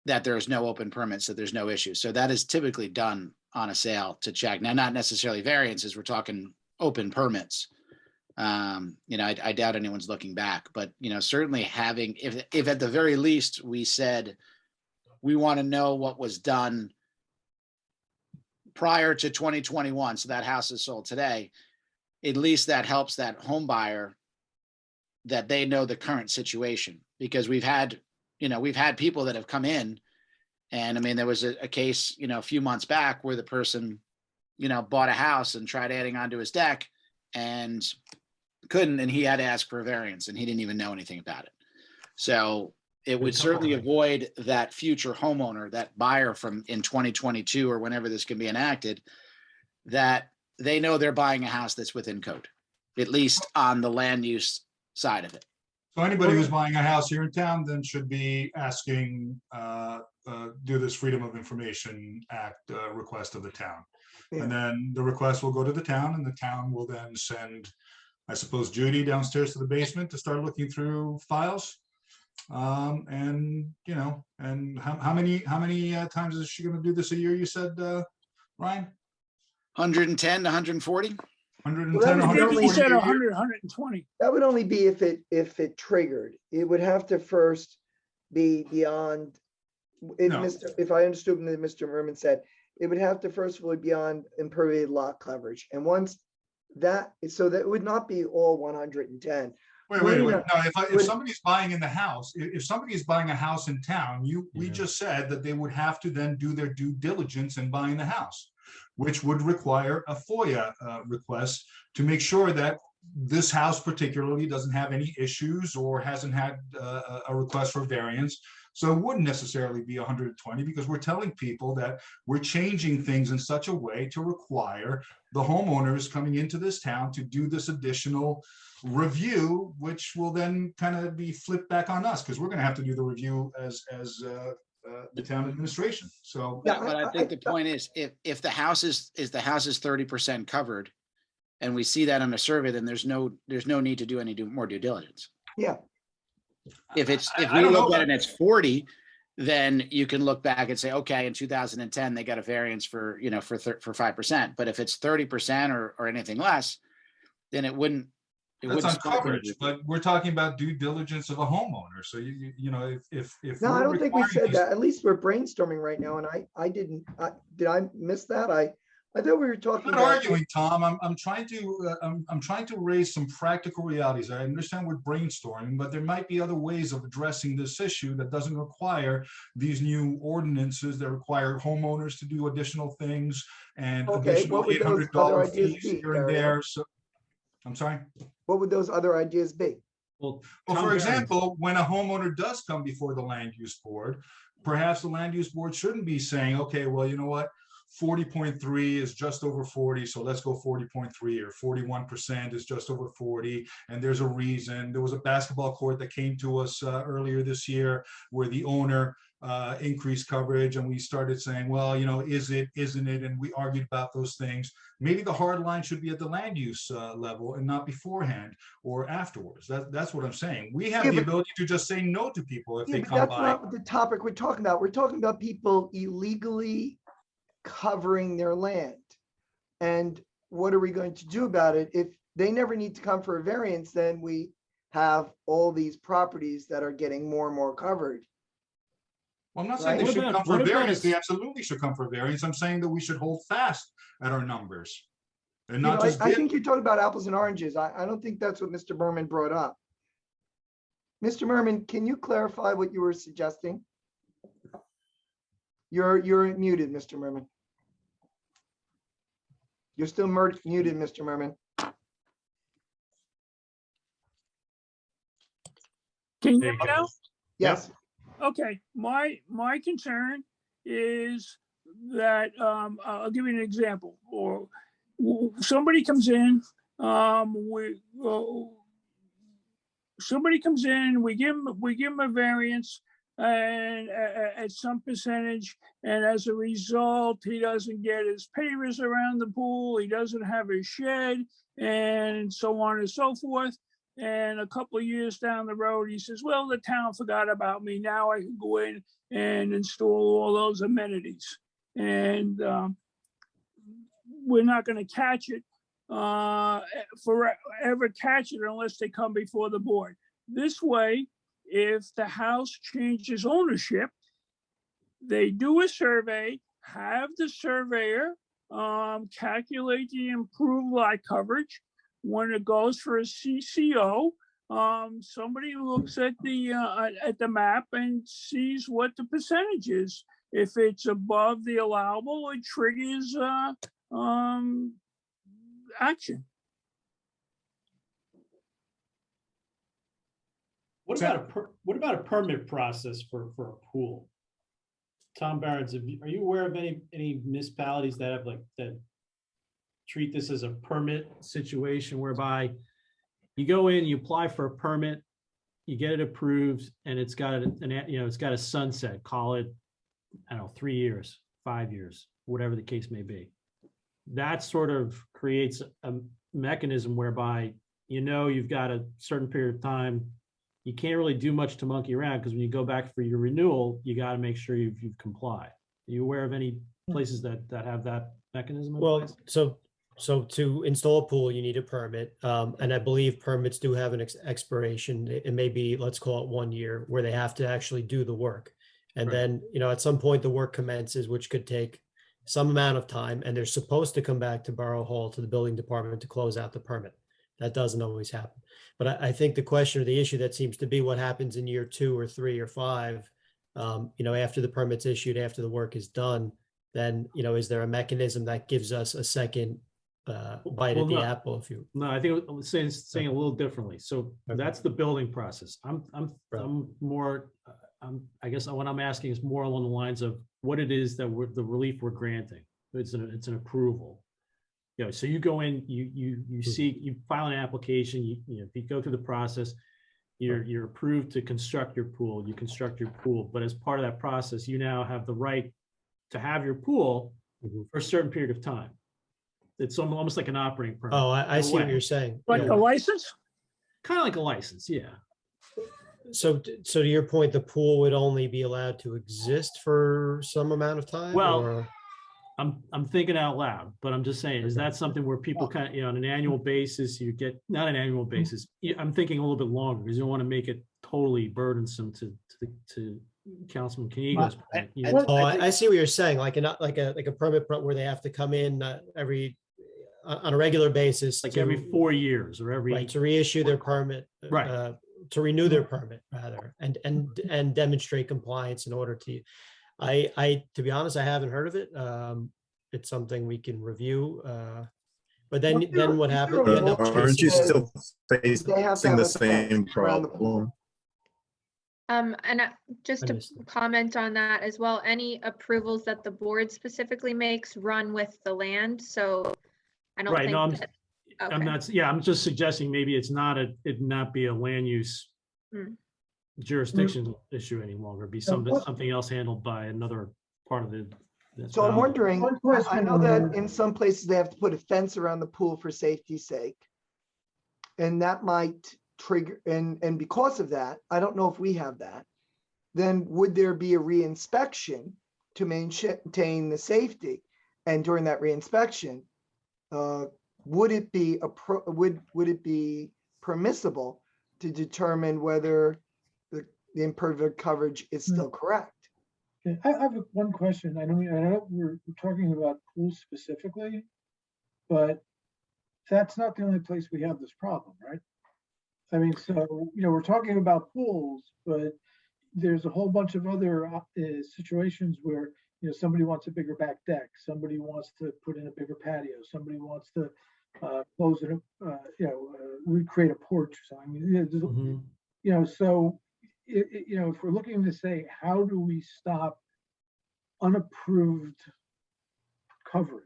that there's no open permits, that there's no issue. So that is typically done on a sale to check. Now, not necessarily variances, we're talking open permits. I doubt anyone's looking back, but certainly having, if at the very least we said, we want to know what was done prior to 2021, so that house is sold today, at least that helps that home buyer that they know the current situation, because we've had people that have come in, and I mean, there was a case, a few months back where the person, bought a house and tried adding onto his deck and couldn't, and he had to ask for a variance and he didn't even know anything about it. So it would certainly avoid that future homeowner, that buyer from in 2022 or whenever this can be enacted, that they know they're buying a house that's within code, at least on the land use side of it. So anybody who's buying a house here in town then should be asking, do this Freedom of Information Act request of the town. Yeah. And then the request will go to the town, and the town will then send, I suppose, Judy downstairs to the basement to start looking through files. And how many times is she going to do this a year? You said, Ryan? 110 to 140? 110, Well, that was the 140 He said a year? 100, 120. That would only be if it triggered. It would have to first be beyond. No. If I understood what Mr. Merman said, it would have to first of all be beyond imperviated lot coverage. And once that, so that would not be all 110. Wait. No, if somebody's buying in the house, if somebody is buying a house in town, we just said that they would have to then do their due diligence in buying the house, which would require a FOIA request to make sure that this house particularly doesn't have any issues or hasn't had a request for variance. So it wouldn't necessarily be 120, because we're telling people that we're changing things in such a way to require the homeowners coming into this town to do this additional review, which will then kind of be flipped back on us, because we're going to have to do the review as the town administration. So, Yeah, But I think the point is, if the house is 30% covered, and we see that on a survey, then there's no need to do any more due diligence. Yeah, If I we don't look know. at it and it's 40, then you can look back and say, okay, in 2010, they got a variance for 5%. But if it's 30% or anything less, then it wouldn't. that's on spark coverage, anything. but we're talking about due diligence of a homeowner. So if no, I we're don't think we requiring said these- that. At least we're brainstorming right now, and did I miss that? I thought we were talking I'm not about. arguing, Tom. I'm trying to raise some practical realities. I understand we're brainstorming, but there might be other ways of addressing this issue that doesn't require these new ordinances that require homeowners to do additional things and Okay, additional what would those other $800 ideas fees be, here and Dario? there. So, I'm sorry. What would those other ideas be? Well, Well, Tom for Barron- example, when a homeowner does come before the land use board, perhaps the land use board shouldn't be saying, okay, well, you know what? 40.3 is just over 40, so let's go 40.3, or 41% is just over 40. And there's a reason. There was a basketball court that came to us earlier this year where the owner increased coverage, and we started saying, well, is it, isn't it? And we argued about those things. Maybe the hard line should be at the land use level and not beforehand or afterwards. That's what I'm saying. We have Yeah, the but- ability to just say no to people if Yeah, they but come that's by. not the topic we're talking about. We're talking about people illegally covering their land. And what are we going to do about it? If they never need to come for a variance, then we have all these properties that are getting more and more covered. Well, I'm not Right. saying they What should about- come for what about variance. They if- absolutely should come for variance. I'm saying that we should hold fast at our numbers and You know, not just I bid. think you're talking about apples and oranges. I don't think that's what Mr. Berman brought up. Mr. Merman, can you clarify what you were suggesting? You're muted, Mr. Merman. You're still muted, Mr. Merman. Can you There hear you me go. now? Yes, Okay, my concern is that, I'll give you an example, or somebody comes in, somebody comes in, we give him a variance and at some percentage, and as a result, he doesn't get his pavers around the pool, he doesn't have his shed, and so on and so forth. And a couple of years down the road, he says, well, the town forgot about me. Now I can go in and install all those amenities. And we're not going to catch it, forever catch it unless they come before the board. This way, if the house changes ownership, they do a survey, have the surveyor calculate the improved lot coverage. When it goes for a CCO, somebody looks at the map and sees what the percentage is. If it's above the allowable, it triggers action. What about a permit process for a pool? Tom Barons, are you aware of any municipalities that have that treat this as a permit situation whereby you go in, you apply for a permit, you get it approved, and it's got it's got a sunset, call it, I don't know, 3 years, 5 years, whatever the case may be. That sort of creates a mechanism whereby, you've got a certain period of time. You can't really do much to monkey around, because when you go back for your renewal, you got to make sure you've complied. Are you aware of any places that have that mechanism in Well, place? so to install a pool, you need a permit. And I believe permits do have an expiration. It may be, let's call it 1 year, where they have to actually do the work. And Right. then, at some point the work commences, which could take some amount of time, and they're supposed to come back to Borough Hall, to the building department, to close out the permit. That doesn't always happen. But I think the question or the issue that seems to be what happens in year 2 or 3 or 5, after the permit's issued, after the work is done, then, is there a mechanism that gives us a second bite Well, at the no. apple, if you? No, I think I was saying a little differently. So Okay. that's the building process. I'm Right. more, I guess what I'm asking is more along the lines of what it is that the relief we're granting. It's an approval. So you go in, you seek, you file an application, if you go through the process, you're approved to construct your pool, you construct your pool, but as part of that process, you now have the right to have your pool Mhm. for a certain period of time. It's almost like an operating permit. Oh, I see what way. you're saying. Like Yeah. a license? Kind of like a license, yeah. So to your point, the pool would only be allowed to exist for some amount of time? Well, or- I'm thinking out loud, but I'm just saying, is that something where people kind of, on an annual basis, you get, not an annual basis, I'm thinking a little bit longer, because you don't want to make it totally burdensome to Councilman Keegan's point. Oh, I see what you're saying, like a permit where they have to come in on a regular basis. Like every to- 4 years or Right, every, to reissue their permit. Right. To renew their permit, rather, and demonstrate compliance in order to, to be honest, I haven't heard of it. It's something we can review. But then what happens? You end up Aren't you chasing- still They have to facing have the a fence same around the pool. problem? And just I to missed it. comment on that as well, any approvals that the board specifically makes run with the land, so I don't right, no, think that. I'm Okay. not, yeah, I'm just suggesting maybe it not be a land use Hmm. jurisdiction issue any longer, be something else handled by another part of the. So I'm wondering, One I question know on that that. in some places they have to put a fence around the pool for safety's sake. And that might trigger, and because of that, I don't know if we have that. Then would there be a reinspection to maintain the safety? And during that reinspection, would it be permissible to determine whether the impervious coverage is still correct? Okay, I have one question. I know we're talking about pools specifically, but that's not the only place we have this problem, right? I mean, so, we're talking about pools, but there's a whole bunch of other situations where, somebody wants a bigger back deck, somebody wants to put in a bigger patio, somebody wants to close it, recreate a porch or something. I mean, so, if we're looking to say, how do we stop unapproved coverage,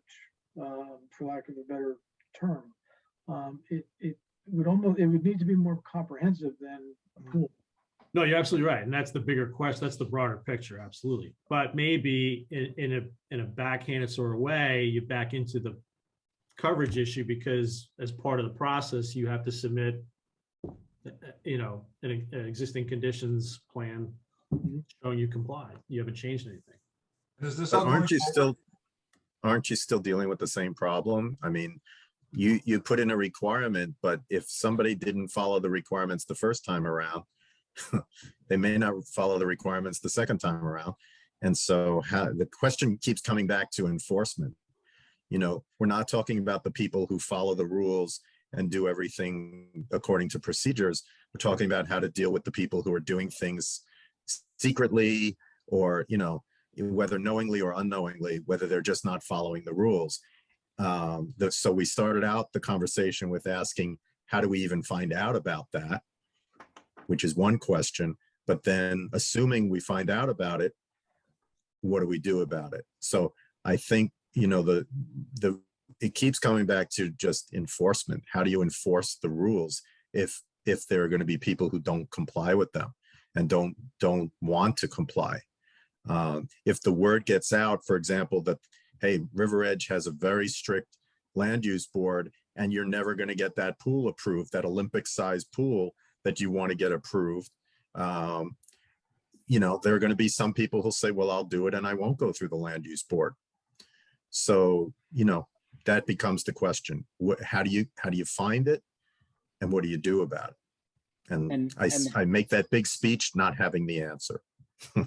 for lack of a better term, it would need to be more comprehensive than a pool. No, you're absolutely right. And that's the bigger question. That's the broader picture. Absolutely. But maybe in a backhanded sort of way, you back into the coverage issue because as part of the process, you have to submit, an existing conditions plan showing you comply. You haven't changed anything. Is this But all going forward? aren't you still dealing with the same problem? I mean, you put in a requirement, but if somebody didn't follow the requirements the first time around, they may not follow the requirements the second time around. And so the question keeps coming back to enforcement. We're not talking about the people who follow the rules and do everything according to procedures. We're talking about how to deal with the people who are doing things secretly or, whether knowingly or unknowingly, whether they're just not following the rules. So we started out the conversation with asking, how do we even find out about that? Which is one question, but then assuming we find out about it, what do we do about it? So I think, it keeps coming back to just enforcement. How do you enforce the rules if there are going to be people who don't comply with them and don't want to comply? If the word gets out, for example, that, hey, River Edge has a very strict land use board and you're never going to get that pool approved, that Olympic sized pool that you want to get approved. There are going to be some people who'll say, well, I'll do it and I won't go through the land use board. So, that becomes the question. How do you find it and what do you do about it? And I make that big speech not having the answer.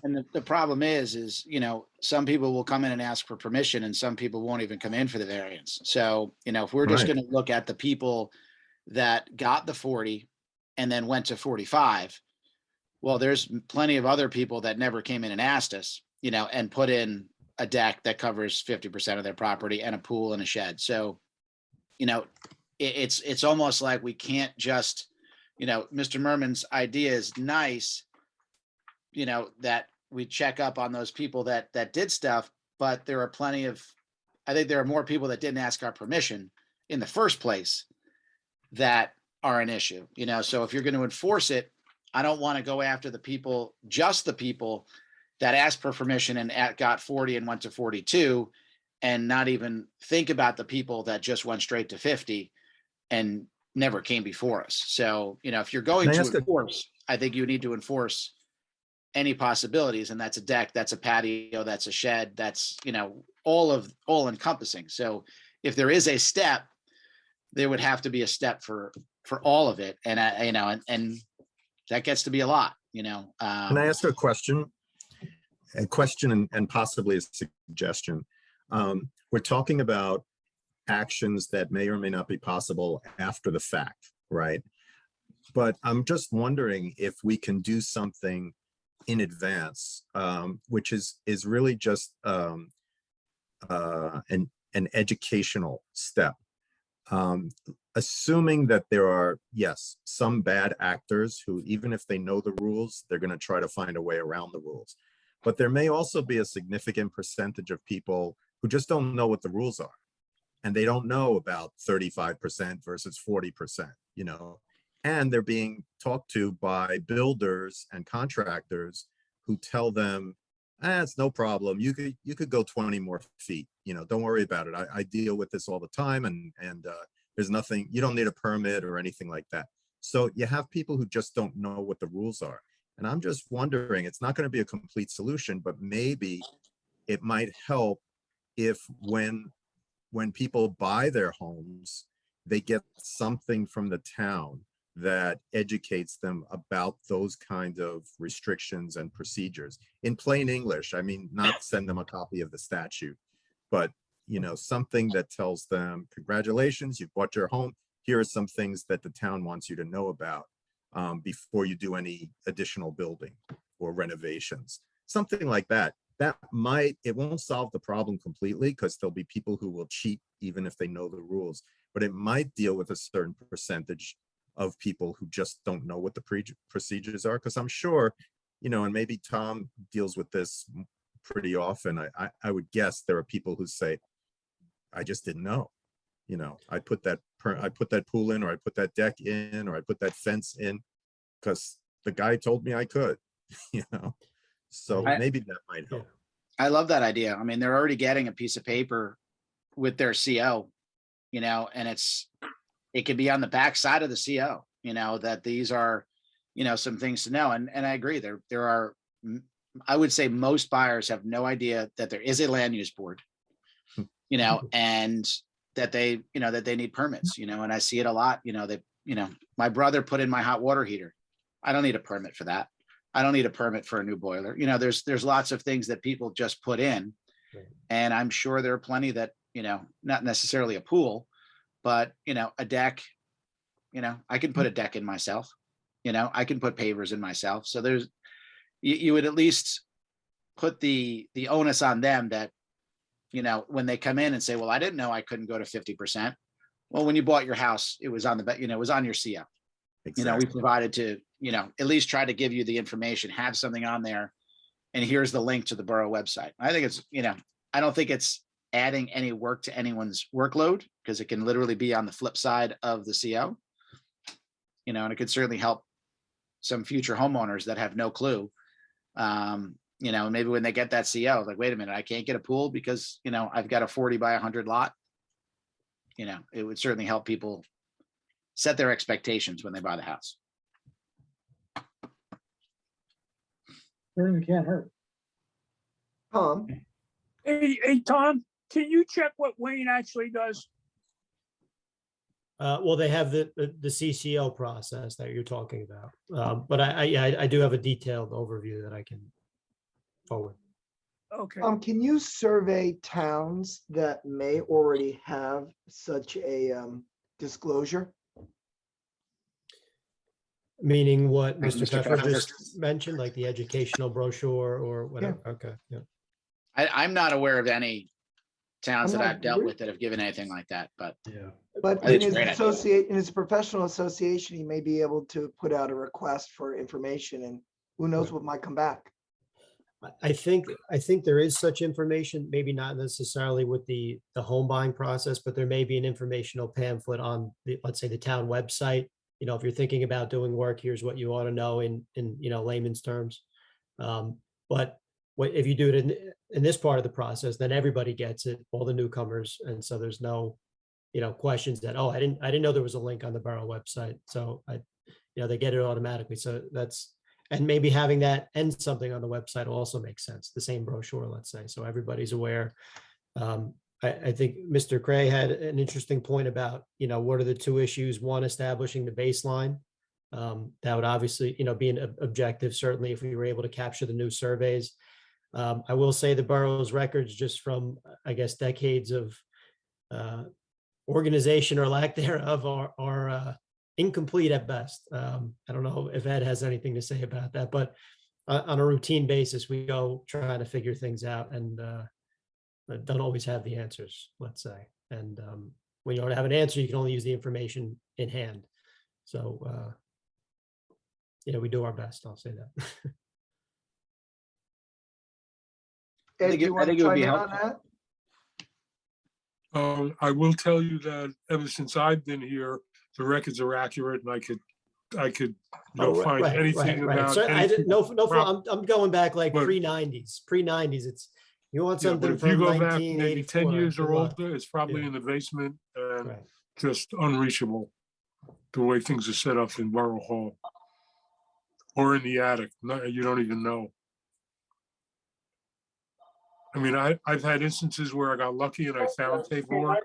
And the problem is, some people will come in and ask for permission and some people won't even come in for the variance. So, if we're just Right. going to look at the people that got the 40 and then went to 45, well, there's plenty of other people that never came in and asked us, and put in a deck that covers 50% of their property and a pool and a shed. So, it's almost like we can't just, Mr. Merman's idea is nice, that we check up on those people that did stuff, but there are I think there are more people that didn't ask our permission in the first place that are an issue, so if you're going to enforce it, I don't want to go after just the people that asked for permission and got 40 and went to 42 and not even think about the people that just went straight to 50 and never came before us. So, if you're going to enforce, I think you need to enforce any possibilities, and that's a deck, that's a patio, that's a shed, that's, all encompassing. So if there is a step, there would have to be a step for all of it. And and that gets to be a lot, Can I ask a question? A question and possibly a suggestion. We're talking about actions that may or may not be possible after the fact, right? But I'm just wondering if we can do something in advance, which is really just an educational step. Assuming that there are, yes, some bad actors who, even if they know the rules, they're going to try to find a way around the rules. But there may also be a significant percentage of people who just don't know what the rules are. And they don't know about 35% versus 40%, and they're being talked to by builders and contractors who tell them, it's no problem. You could go 20 more feet, don't worry about it. I deal with this all the time and there's nothing, you don't need a permit or anything like that. So you have people who just don't know what the rules are. And I'm just wondering, it's not going to be a complete solution, but maybe it might help if when people buy their homes, they get something from the town that educates them about those kind of restrictions and procedures in plain English. I mean, not send them a copy of the statute, but something that tells them, congratulations, you've bought your home. Here are some things that the town wants you to know about. before you do any additional building or renovations, something like that. That might, it won't solve the problem completely because there'll be people who will cheat even if they know the rules, but it might deal with a certain percentage of people who just don't know what the procedures are. Because I'm sure, you know, and maybe Tom deals with this pretty often. I would guess there are people who say, I just didn't know. You know, I put that pool in, or I put that deck in, or I put that fence in because the guy told me I could, you know. So maybe that might help. I love that idea. I mean, they're already getting a piece of paper with their CO, you know, and it could be on the back side of the CO, you know, that these are, you know, some things to know. And I agree, there are, I would say most buyers have no idea that there is a land use board, you know, and that they, you know, that they need permits, you know, and I see it a lot, you know, that, you know, my brother put in my hot water heater. I don't need a permit for that. I don't need a permit for a new boiler. You know, there's lots of things that people just put in. Right. And I'm sure there are plenty that, you know, not necessarily a pool, but, you know, a deck, you know, I can put a deck in myself, you know, I can put pavers in myself. So there's, you would at least put the onus on them that, you know, when they come in and say, well, I didn't know I couldn't go to 50%. Well, when you bought your house, it was on the, you know, it was on your CO. Exactly. You know, we provided to, you know, at least try to give you the information, have something on there. And here's the link to the borough website. I think it's, you know, I don't think it's adding any work to anyone's workload because it can literally be on the flip side of the CO. You know, and it could certainly help some future homeowners that have no clue. You know, maybe when they get that CO, like, wait a minute, I can't get a pool because, you know, I've got a 40 by 100 lot. You know, it would certainly help people set their expectations when they buy the house. Certainly can't hurt. Tom, Hey, Tom, can you check what Wayne actually does? Well, they have the CCO process that you're talking about. But I do have a detailed overview that I can forward. Okay. can you survey towns that may already have such a disclosure? Meaning what Like Mr. Mr. Pfeffer Pfeffer. just mentioned, like the educational brochure or whatever. Okay, yeah. I'm not aware of any towns I'm that not I've dealt either. with that have given anything like that, but Yeah. But I think in it's a his great idea. in his professional association, he may be able to put out a request for information, and who knows Right. what might come back. I think there is such information, maybe not necessarily with the home buying process, but there may be an informational pamphlet on the, let's say, the town website. You know, if you're thinking about doing work, here's what you ought to know in you know, layman's terms. But if you do it in this part of the process, then everybody gets it, all the newcomers, and so there's no, you know, questions that, oh, I didn't know there was a link on the borough website, so you know, they get it automatically. So that's, and maybe having that and something on the website also makes sense, the same brochure, let's say, so everybody's aware. I think Mr. Cray had an interesting point about, you know, what are the two issues? One, establishing the baseline. That would obviously, you know, be an objective, certainly if we were able to capture the new surveys. I will say the borough's records, just from, I guess, decades of organization or lack thereof, are incomplete at best. I don't know if Ed has anything to say about that, but on a routine basis, we go trying to figure things out and don't always have the answers, let's say. And when you don't have an answer, you can only use the information in hand. So, you know, we do our best, I'll say that. Ed, think do it- you I want to think it would chime be in on helpful. that? I will tell you that ever since I've been here, the records are accurate, and I could, you know, Oh, right. find Right, anything right, right. about. So I anything didn't, no, about- I'm going back like But- pre-90s. It's, you want Yeah, but something if you from go back maybe 10 1984. years good or luck. older, it's probably Yeah. in the basement and Right. just unreachable, the way things are set up in Borough Hall. Or in the attic, you don't even know. I mean, I've had instances where I got lucky and I found paperwork.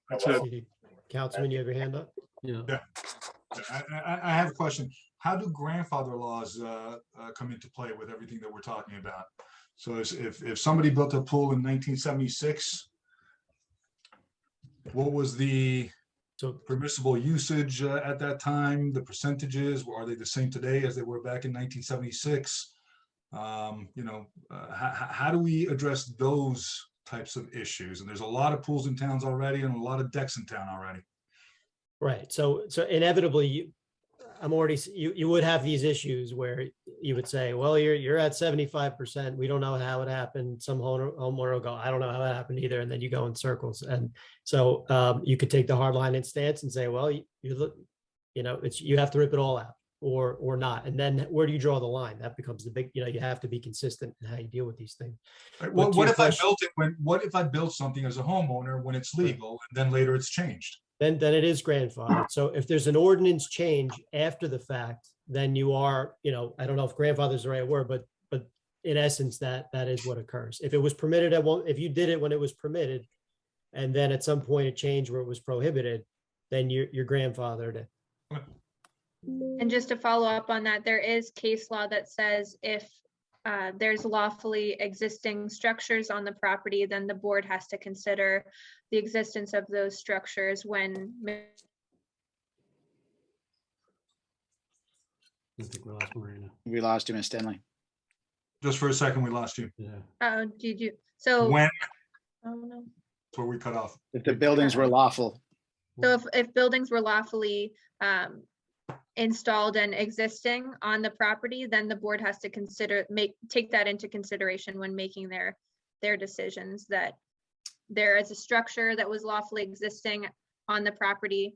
That's it. See, Councilman, you have your hand up? Yeah. Yeah. I have a question. How do grandfather laws come into play with everything that we're talking about? So if somebody built a pool in 1976, What was the So permissible usage at that time? The percentages, are they the same today as they were back in 1976? How do we address those types of issues? And there's a lot of pools in towns already and a lot of decks in town already. right. So inevitably, you would have these issues where you would say, well, you're at 75%. We don't know how it happened. Some homeowner will go, I don't know how that happened either. And then you go in circles. And so you could take the hard line in stance and say, well, you look, you have to rip it all out or not. And then where do you draw the line? That becomes the big, you have to be consistent in how you deal with these things. Right, But to what your if I question- built it what if I built something as a homeowner when it's legal and then later it's changed? Then it is grandfathered. So if there's an ordinance change after the fact, then you are, I don't know if grandfather is the right word, but in essence, that is what occurs. If it was permitted if you did it when it was permitted, and then at some point it changed where it was prohibited, then you're grandfathered. And just to follow up on that, there is case law that says if there's lawfully existing structures on the property, then the board has to consider the existence of those structures when. I think we lost Marina. We lost you, Ms. Stanley. Just for a second, we lost you. Yeah. Did you, so. When, Oh, no. that's where we cut off. If the buildings were lawful, So if buildings were lawfully installed and existing on the property, then the board has to take that into consideration when making their decisions, that there is a structure that was lawfully existing on the property,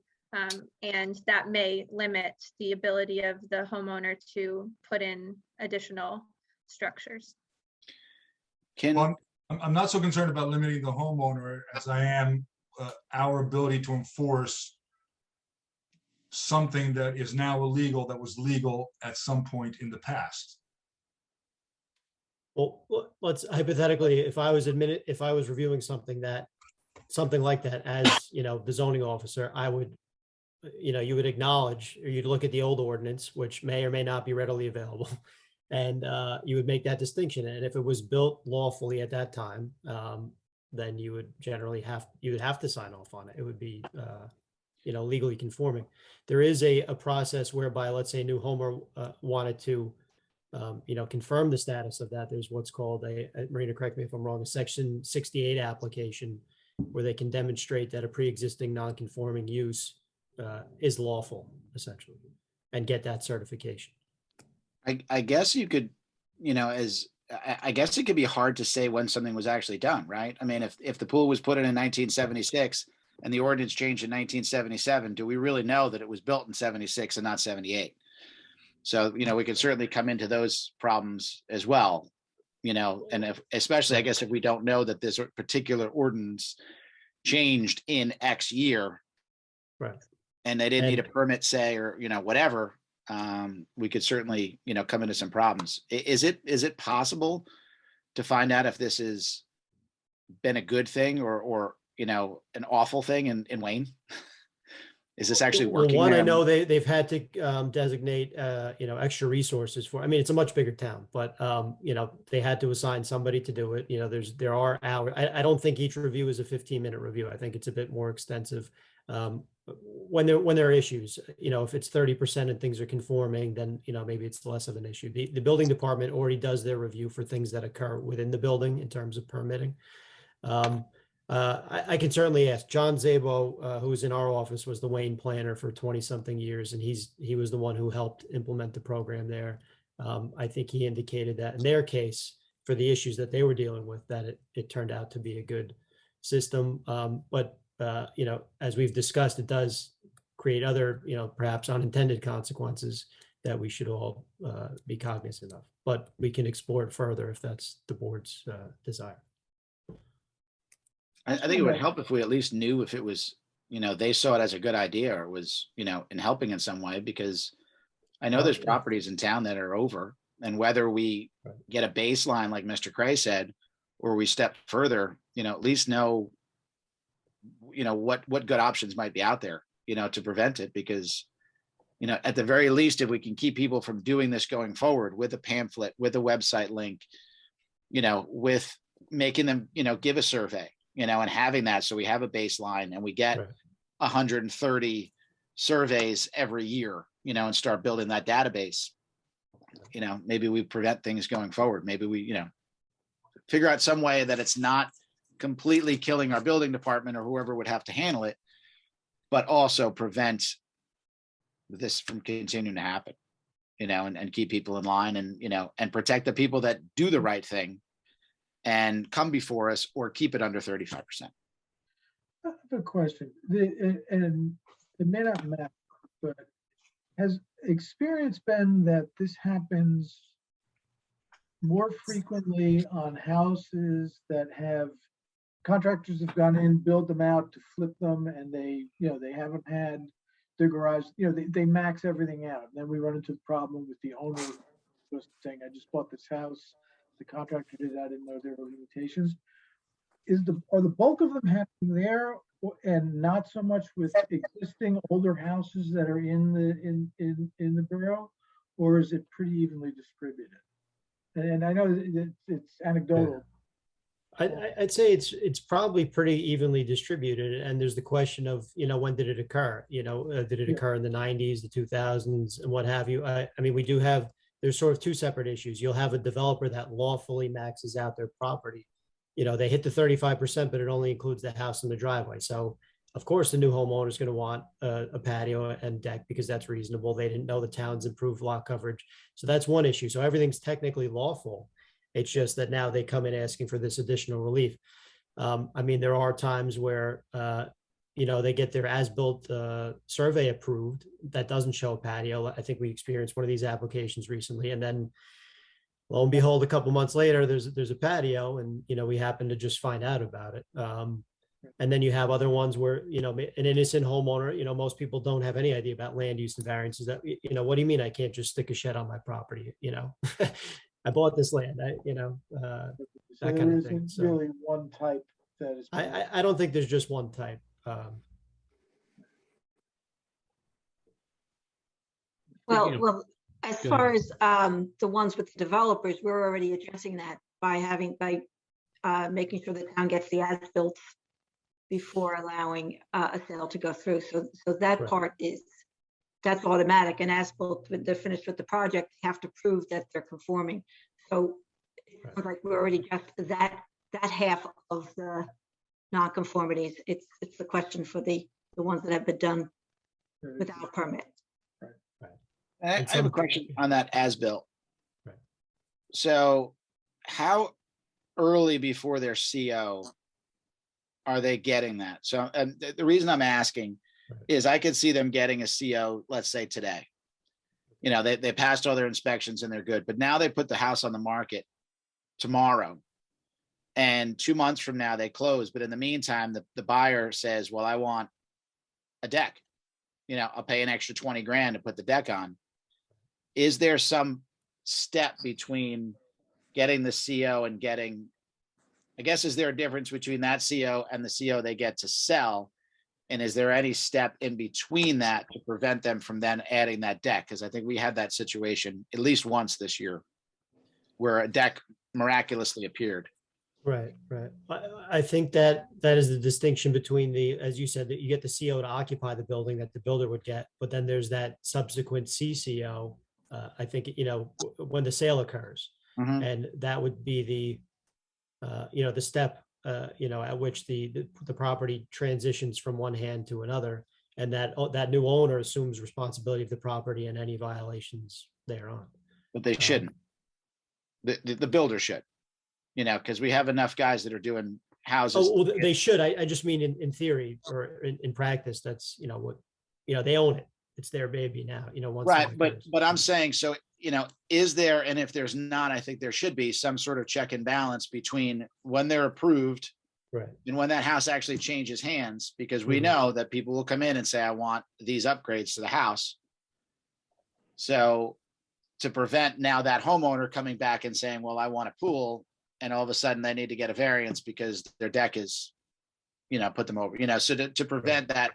and that may limit the ability of the homeowner to put in additional structures. Well, I'm not so concerned about limiting the homeowner as I am our ability to enforce something that is now illegal that was legal at some point in the past. Well, let's hypothetically, if I was reviewing something like that as, the zoning officer, I would, you would acknowledge, or you'd look at the old ordinance, which may or may not be readily available. And you would make that distinction. And if it was built lawfully at that time, then you would generally have to sign off on it. It would be, legally conforming. There is a process whereby, let's say, a new homeowner wanted to, confirm the status of that. There's what's called Marina, correct me if I'm wrong, a Section 68 application, where they can demonstrate that a pre-existing non-conforming use is lawful, essentially, and get that certification. I guess you could, I guess it could be hard to say when something was actually done, right? I mean, if the pool was put in 1976 and the ordinance changed in 1977, do we really know that it was built in 76 and not 78? So, we could certainly come into those problems as well, and especially, I guess, if we don't know that this particular ordinance changed in X year. Right. And they didn't need a permit, say, or, whatever. We could certainly, come into some problems. Is it possible to find out if this has been a good thing or an awful thing in Wayne? Is this actually working? Well, one, there? I know they've had to designate, extra resources for, I mean, it's a much bigger town, but, they had to assign somebody to do it. There are hours. I don't think each review is a 15-minute review. I think it's a bit more extensive. When there are issues, if it's 30% and things are conforming, then, maybe it's less of an issue. The building department already does their review for things that occur within the building in terms of permitting. I can certainly ask John Zabo, who's in our office, was the Wayne planner for 20-something years, and he was the one who helped implement the program there. I think he indicated that in their case, for the issues that they were dealing with, that it turned out to be a good system. But as we've discussed, it does create other, perhaps unintended consequences that we should all be cognizant of. But we can explore it further if that's the board's desire. I think it would help if we at least knew if it was, they saw it as a good idea or was, in helping in some way, because I know there's properties in town that are over, and whether we get a baseline, like Mr. Cray said, or we step further, at least know, what good options might be out there, to prevent it, because, at the very least, if we can keep people from doing this going forward with a pamphlet, with a website link, with making them, give a survey, and having that, so we have a baseline and we get Right. 130 surveys every year, and start building that database. Maybe we prevent things going forward. Maybe we, figure out some way that it's not completely killing our building department or whoever would have to handle it, but also prevent this from continuing to happen, and keep people in line and protect the people that do the right thing and come before us, or keep it under 35%. I have a question. And it may not matter, but has experience been that this happens more frequently on houses that have contractors have gone in, build them out to flip them, and they haven't had their garage, they max everything out. Then we run into the problem with the owner just saying, I just bought this house. The contractor did that, didn't know there were limitations. Are the bulk of them happening there, and not so much with existing older houses that are in the borough, or is it pretty evenly distributed? And I know that it's anecdotal. I'd say it's probably pretty evenly distributed, and there's the question of, when did it occur? Did it occur in the 90s, the 2000s, and what have you? I mean, there's sort of two separate issues. You'll have a developer that lawfully maxes out their property. They hit the 35%, but it only includes the house and the driveway. So of course, the new homeowner is going to want a patio and deck because that's reasonable. They didn't know the town's improved lot coverage. So that's one issue. So everything's technically lawful. It's just that now they come in asking for this additional relief. I mean, there are times where, they get their as-built survey approved that doesn't show a patio. I think we experienced one of these applications recently, and then lo and behold, a couple months later, there's a patio, and we happen to just find out about it. And then you have other ones where, an innocent homeowner, most people don't have any idea about land use and variances. That, what do you mean I can't just stick a shed on my property? I bought this land, So that kind there of thing. isn't So really one type that is. I don't think there's just one type. Well, as Go far as the ones with the developers, we're already addressing that by making sure the town gets the as-built before allowing a sale to go through. So that Right. part that's automatic. And as-built, when they're finished with the project, they have to prove that they're conforming. So it sounds like we're already just that half of the non-conformities. It's the question for the ones that have been done without permit. I have a question on that as-built. Right. So how early before their CO are they getting that? So the reason I'm asking is I could see them getting a CO, let's say today. They passed all their inspections and they're good, but now they put the house on the market tomorrow. And 2 months from now they close. But in the meantime, the buyer says, well, I want a deck. I'll pay an extra 20 grand to put the deck on. Is there some step between getting the CO and is there a difference between that CO and the CO they get to sell? And is there any step in between that to prevent them from then adding that deck? Because I think we had that situation at least once this year where a deck miraculously appeared. Right. I think that is the distinction between as you said, that you get the CO to occupy the building that the builder would get, but then there's that subsequent CCO. I think, when the sale occurs, and that would be the step, at which the property transitions from one hand to another, and that new owner assumes responsibility of the property and any violations thereon. But they shouldn't. The builder should, because we have enough guys that are doing houses. Oh, well, they should. I just mean in theory or in practice, that's, they own it. It's their baby now, once. Right. But I'm saying, so, is there, and if there's not, I think there should be some sort of check and balance between when they're approved Right. and when that house actually changes hands, because we know that people will come in and say, I want these upgrades to the house. So to prevent now that homeowner coming back and saying, well, I want a pool, and all of a sudden they need to get a variance because their deck is, put them over, so to prevent that,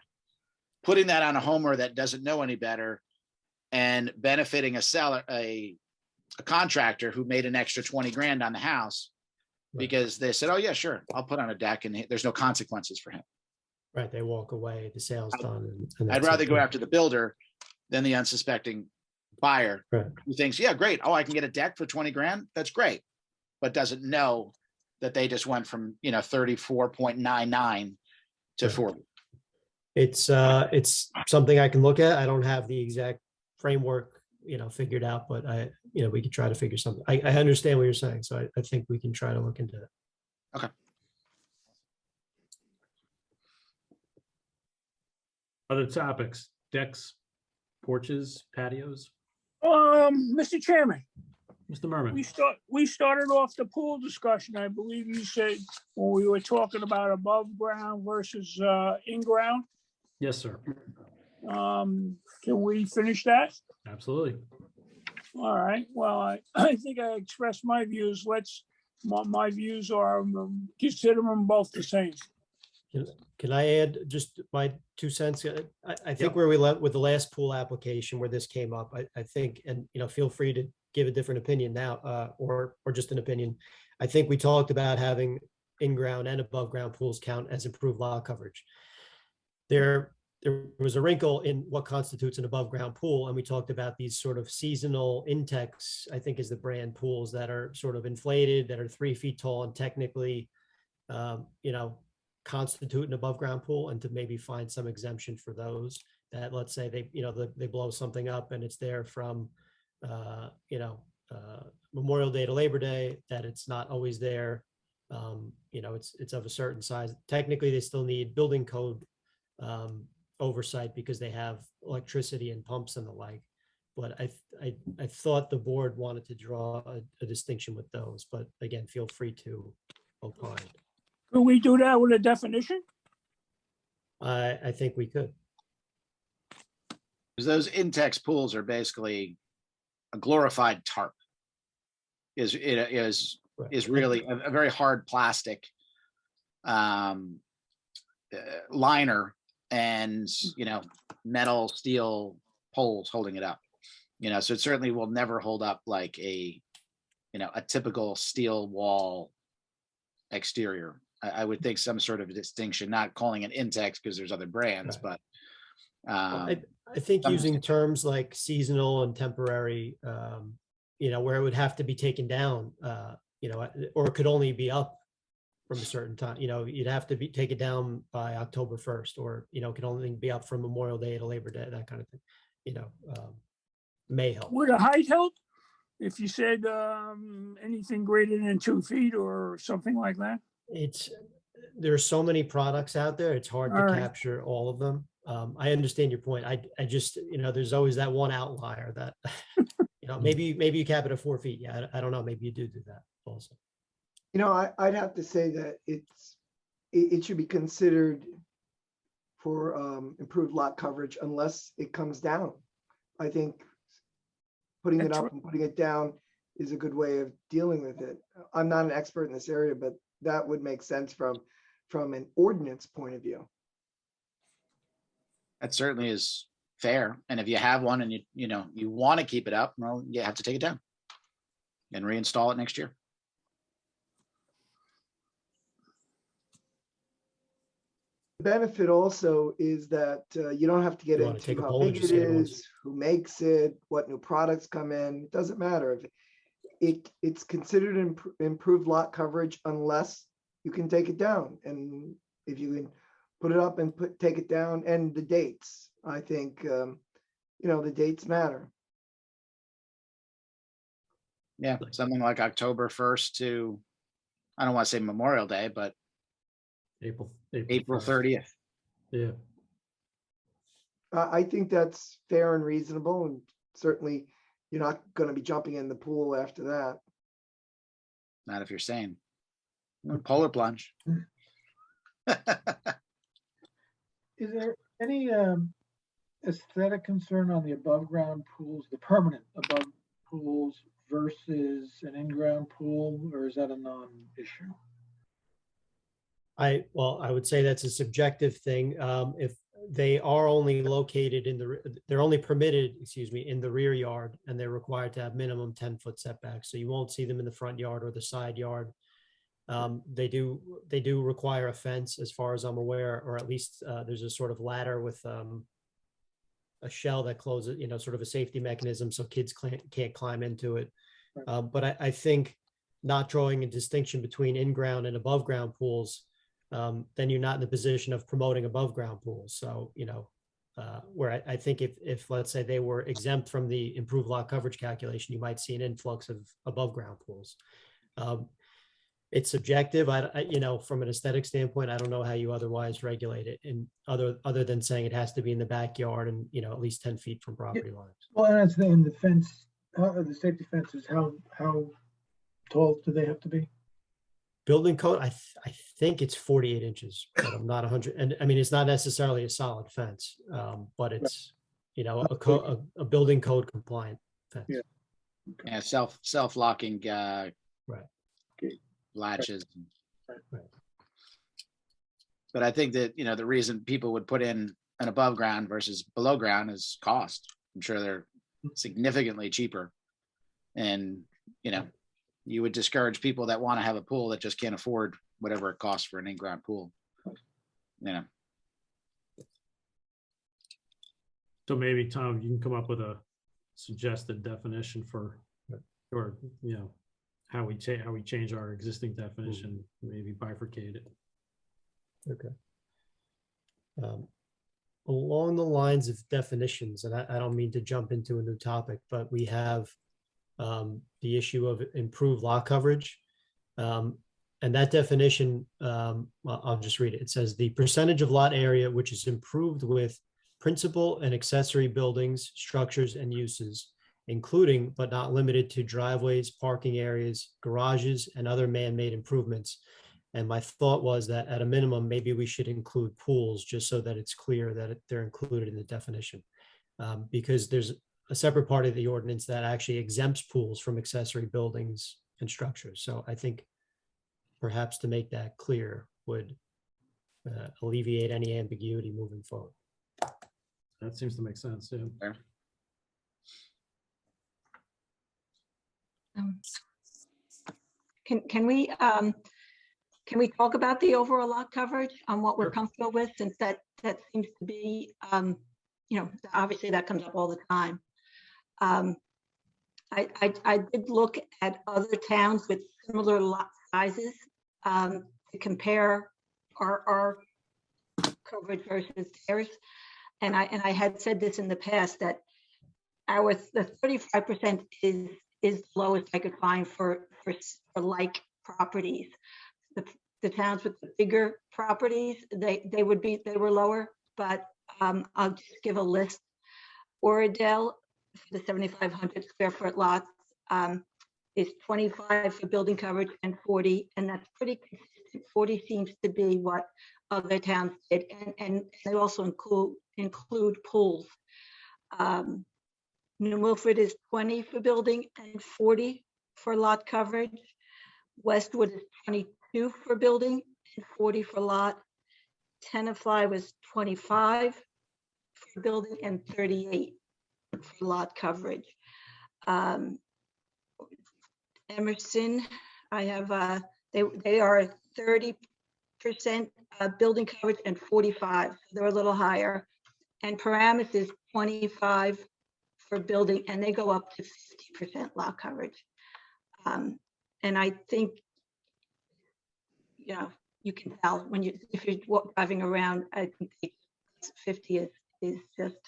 putting that on a homeowner that doesn't know any better and benefiting a seller, a contractor who made an extra 20 grand on the house, because they said, oh yeah, sure, I'll put on a deck and there's no consequences for him. Right, they walk away, the sale's done. and I'd that's rather it. go after the builder than the unsuspecting buyer Right. who thinks, yeah, great. Oh, I can get a deck for 20 grand. That's great. But doesn't know that they just went from, 34.99 to Right. 40. It's something I can look at. I don't have the exact framework, figured out, but we could try to figure something. I understand what you're saying, so I think we can try to look into it. Other topics, decks, porches, patios, Mr. Chairman, Mr. Merman. we started off the pool discussion. I believe you said when we were talking about above ground versus in ground. Yes, sir. Can we finish that? Absolutely. All right. Well, I think I expressed my views. My views are consider them both the same. Can I add just my 2 cents? I think Yep. where we left with the last pool application where this came up, I think, and feel free to give a different opinion now, or just an opinion. I think we talked about having in-ground and above-ground pools count as improved lot coverage. There was a wrinkle in what constitutes an above-ground pool, and we talked about these sort of seasonal Intex, I think is the brand, pools that are sort of inflated, that are 3 feet tall and technically, constitute an above ground pool, and to maybe find some exemption for those that, let's say they blow something up and it's there from Memorial Day to Labor Day, that it's not always there. It's of a certain size. Technically, they still need building code oversight because they have electricity and pumps and the like. But I thought the board wanted to draw a distinction with those, but again, feel free to opine. Could we do that with a definition? I think we could. Because those Intex pools are basically a glorified tarp. Is Right. really a very hard plastic liner and metal, steel poles holding it up. So it certainly will never hold up like a typical steel wall exterior. I would think some sort of distinction, not calling it Intex because there's other brands, Right. but I think using terms like seasonal and temporary, where it would have to be taken down, or it could only be up from a certain time, you'd have to take it down by October 1st, or, it could only be up from Memorial Day to Labor Day, that kind of thing, may help. Would a height help? If you said anything greater than 2 feet or something like that? There's so many products out there, it's hard to All right. capture all of them. I understand your point. I just, there's always that one outlier that, maybe you cap it at 4 feet. Yeah, I don't know. Maybe you do that also. I'd have to say that it should be considered for improved lot coverage unless it comes down. I think putting it That's up and putting it down is a good way of dealing with it. I'm not an expert in this area, but that would make sense from an ordinance point of view. that certainly is fair. And if you have one and you want to keep it up, well, you have to take it down and reinstall it next year. The benefit also is that you don't have to get You wanna take into a how poll and big just it say it once. is, who makes it, what new products come in. It doesn't matter. It's considered improved lot coverage unless you can take it down. And if you can put it up and take it down, and the dates, I think, the dates matter. Yeah, something like October 1st to, I don't want to say Memorial Day, but April April 1st. 30th. Yeah. I think that's fair and reasonable, and certainly you're not going to be jumping in the pool after that. Not if you're sane. Polar plunge. Is there any aesthetic concern on the above ground pools, the permanent above pools versus an in-ground pool, or is that a non-issue? I would say that's a subjective thing. If they are only located they're only permitted, in the rear yard, and they're required to have minimum 10-foot setbacks. So you won't see them in the front yard or the side yard. They do require a fence, as far as I'm aware, or at least there's a sort of ladder with a shell that closes, sort of a safety mechanism so kids can't climb into it. But I think not drawing a distinction between in-ground and above-ground pools, then you're not in the position of promoting above-ground pools. So, where I think if let's say they were exempt from the improved lot coverage calculation, you might see an influx of above-ground pools. It's subjective. From an aesthetic standpoint, I don't know how you otherwise regulate it, and other than saying it has to be in the backyard and at least 10 feet from property lines. Well, and that's the fence, the safety fences, how tall do they have to be? Building code, I think it's 48 inches, but I'm not 100. And I mean, it's not necessarily a solid fence, but it's a building code compliant fence. Yeah. Yeah, self-locking Right. latches. Right. But I think that, the reason people would put in an above ground versus below ground is cost. I'm sure they're significantly cheaper. And, you would discourage people that want to have a pool that just can't afford whatever it costs for an in-ground pool. So maybe, Tom, you can come up with a suggested definition for, or, how we change our existing definition, maybe bifurcate it. Okay. Along the lines of definitions, and I don't mean to jump into a new topic, but we have the issue of improved lot coverage. And that definition, I'll just read it. It says the percentage of lot area which is improved with principal and accessory buildings, structures, and uses, including but not limited to driveways, parking areas, garages, and other man-made improvements. And my thought was that at a minimum, maybe we should include pools just so that it's clear that they're included in the definition. Because there's a separate part of the ordinance that actually exempts pools from accessory buildings and structures. So I think perhaps to make that clear would alleviate any ambiguity moving forward. That seems to make sense, yeah. Can we talk about the overall lot coverage on what we're comfortable with, since that seems to be, obviously that comes up all the time. I did look at other towns with similar lot sizes to compare our coverage versus theirs. And I had said this in the past, that the 35% is the lowest I could find for like properties. The towns with the bigger properties, they were lower, but I'll just give a list. Oradell, for the 7,500 square foot lots, is 25 for building coverage and 40, and that's pretty consistent. 40 seems to be what other towns did, and they also include pools. New Milford is 20 for building and 40 for lot coverage. Westwood is 22 for building and 40 for lot. Tenafly was 25 for building and 38 for lot coverage. Emerson, I have, they are 30% building coverage and 45, so they're a little higher. And Paramus is 25 for building, and they go up to 50% lot coverage. And I think, you can tell if you're driving around, I think 50 is just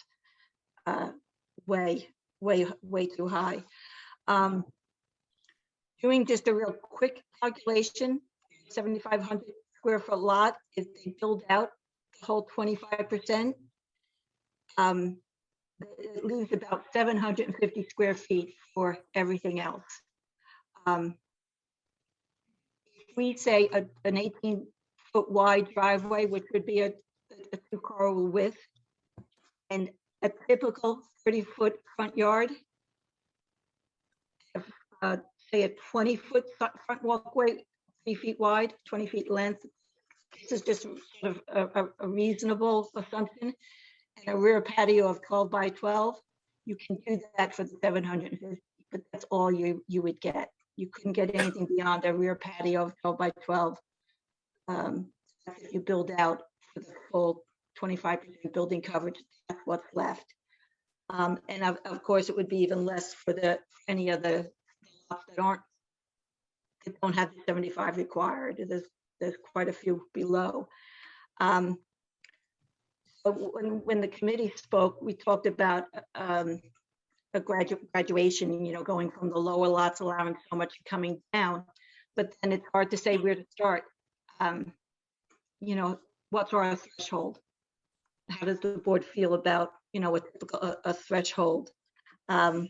way too high. Doing just a real quick calculation, 7,500 square foot lot, if they build out the whole 25%, it leaves about 750 square feet for everything else. If we say an 18-foot wide driveway, which would be a 2-car width, and a typical 30-foot front yard, say a 20-foot front walkway, 3 feet wide, 20 feet length. This is just sort of a reasonable assumption. And a rear patio of 12 by 12, you can do that for the 750, but that's all you would get. You couldn't get anything beyond a rear patio of 12 by 12. That's if you build out for the full 25% building coverage, that's what's left. And of course, it would be even less for any of the lots that don't have the 75 required. There's quite a few below. But when the committee spoke, we talked about a graduation, going from the lower lots allowing so much coming down, but then it's hard to say where to start. What's our threshold? How does the board feel about, a threshold? What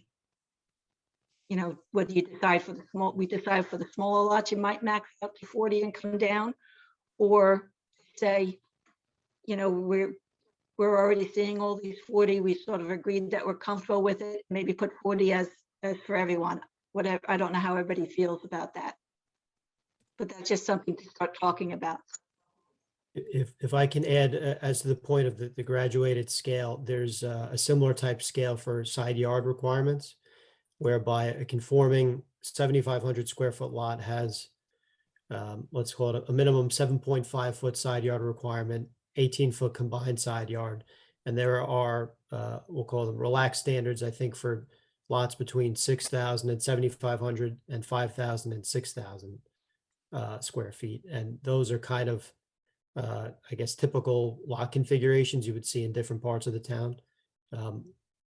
do you decide for the small? We decide for the smaller lots, you might max out to 40 and come down, or say, we're already seeing all these 40. We sort of agreed that we're comfortable with it. Maybe put 40 as for everyone. Whatever. I don't know how everybody feels about that, but that's just something to start talking about. If I can add, as to the point of the graduated scale, there's a similar type scale for side yard requirements, whereby a conforming 7,500 square foot lot has, let's call it a minimum 7.5 foot side yard requirement, 18-foot combined side yard. And there are, we'll call them relaxed standards, I think, for lots between 6,000 and 7,500 and 5,000 and 6,000 square feet. And those are kind of, I guess, typical lot configurations you would see in different parts of the town.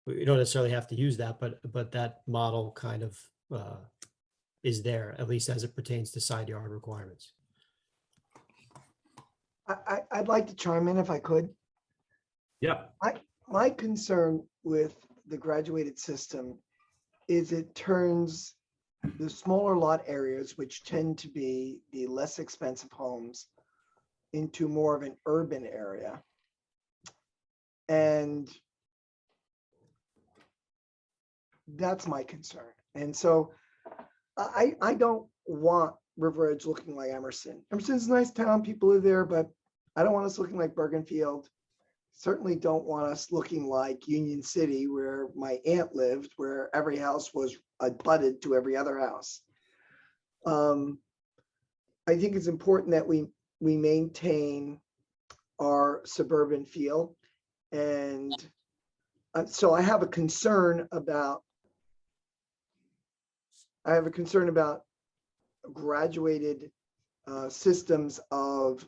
We don't necessarily have to use that, but that model kind of is there, at least as it pertains to side yard requirements. I'd like to chime in if I could. Yeah. My concern with the graduated system is it turns the smaller lot areas, which tend to be the less expensive homes, into more of an urban area. And that's my concern. And so I don't want River Edge looking like Emerson. Emerson's a nice town, people live there, but I don't want us looking like Bergenfield. Certainly don't want us looking like Union City, where my aunt lived, where every house was abutted to every other house. I think it's important that we maintain our suburban feel. And so I have a concern about graduated systems of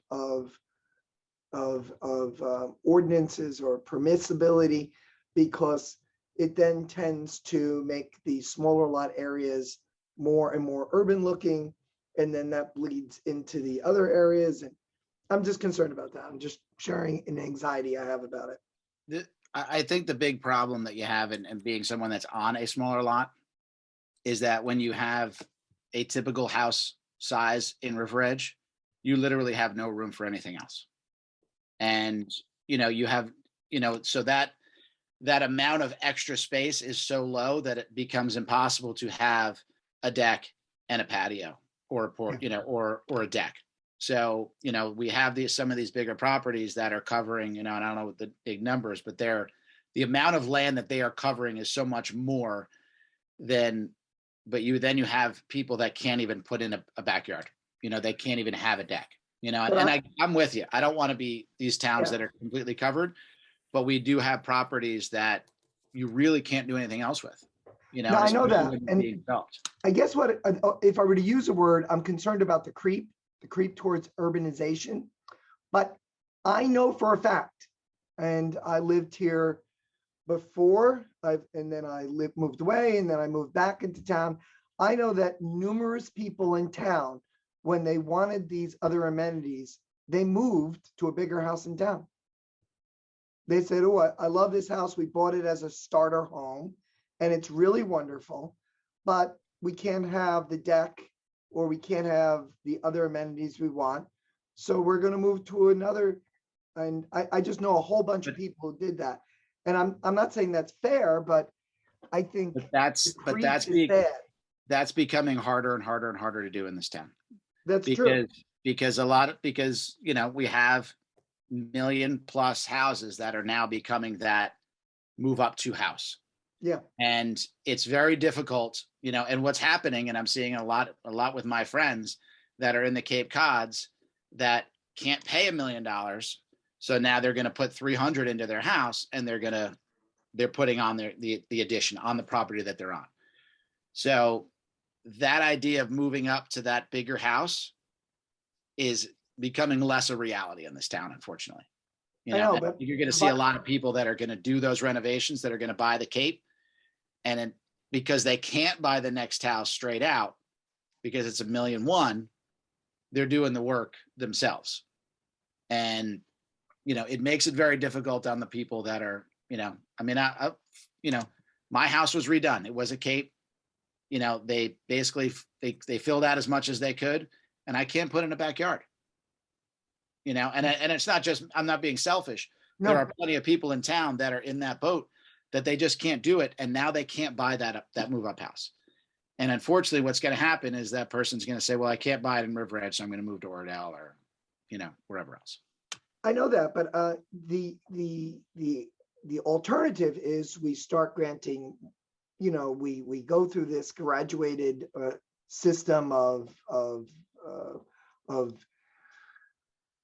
ordinances or permissibility, because it then tends to make the smaller lot areas more and more urban looking, and then that bleeds into the other areas. And I'm just concerned about that. I'm just sharing an anxiety I have about it. I think the big problem that you have in being someone that's on a smaller lot is that when you have a typical house size in River Edge, you literally have no room for anything else. And, you have, so that amount of extra space is so low that it becomes impossible to have a deck and a patio or a port, or a deck. So, we have some of these bigger properties that are covering, and I don't know what the big numbers, but the amount of land that they are covering is so much more than, but you have people that can't even put in a backyard, they can't even have a deck, and I'm with you. I don't want to be these towns that are completely covered, but we do have properties that you really can't do anything else with, No, I know that. And being built. I guess if I were to use a word, I'm concerned about the creep towards urbanization. But I know for a fact, and I lived here before, and then I moved away, and then I moved back into town. I know that numerous people in town, when they wanted these other amenities, they moved to a bigger house in town. They said, oh, I love this house. We bought it as a starter home, and it's really wonderful, but we can't have the deck, or we can't have the other amenities we want. So we're going to move to another. And I just know a whole bunch of people who did that. And I'm not saying that's fair, but I think that's becoming harder and harder and harder to do in this town. That's true. Because we have million plus houses that are now becoming that move up to house. Yeah. And it's very difficult, and what's happening, and I'm seeing a lot with my friends that are in the Cape Cods that can't pay $1 million. So now they're going to put 300 into their house, and they're putting on the addition on the property that they're on. So that idea of moving up to that bigger house is becoming less a reality in this town, unfortunately. I know, and but you're going to see a lot of people that are going to do those renovations that are going to buy the Cape, and because they can't buy the next house straight out because it's $1.1 million, they're doing the work themselves. And, it makes it very difficult on the people that are, my house was redone. It was a Cape. They basically, they filled out as much as they could, and I can't put in a backyard. And it's not just, I'm not being selfish. No. There are plenty of people in town that are in that boat that they just can't do it. And now they can't buy that move up house. And unfortunately, what's going to happen is that person's going to say, well, I can't buy it in River Edge, so I'm going to move to Oradell or, wherever else. I know that, but the alternative is we start granting, we go through this graduated system of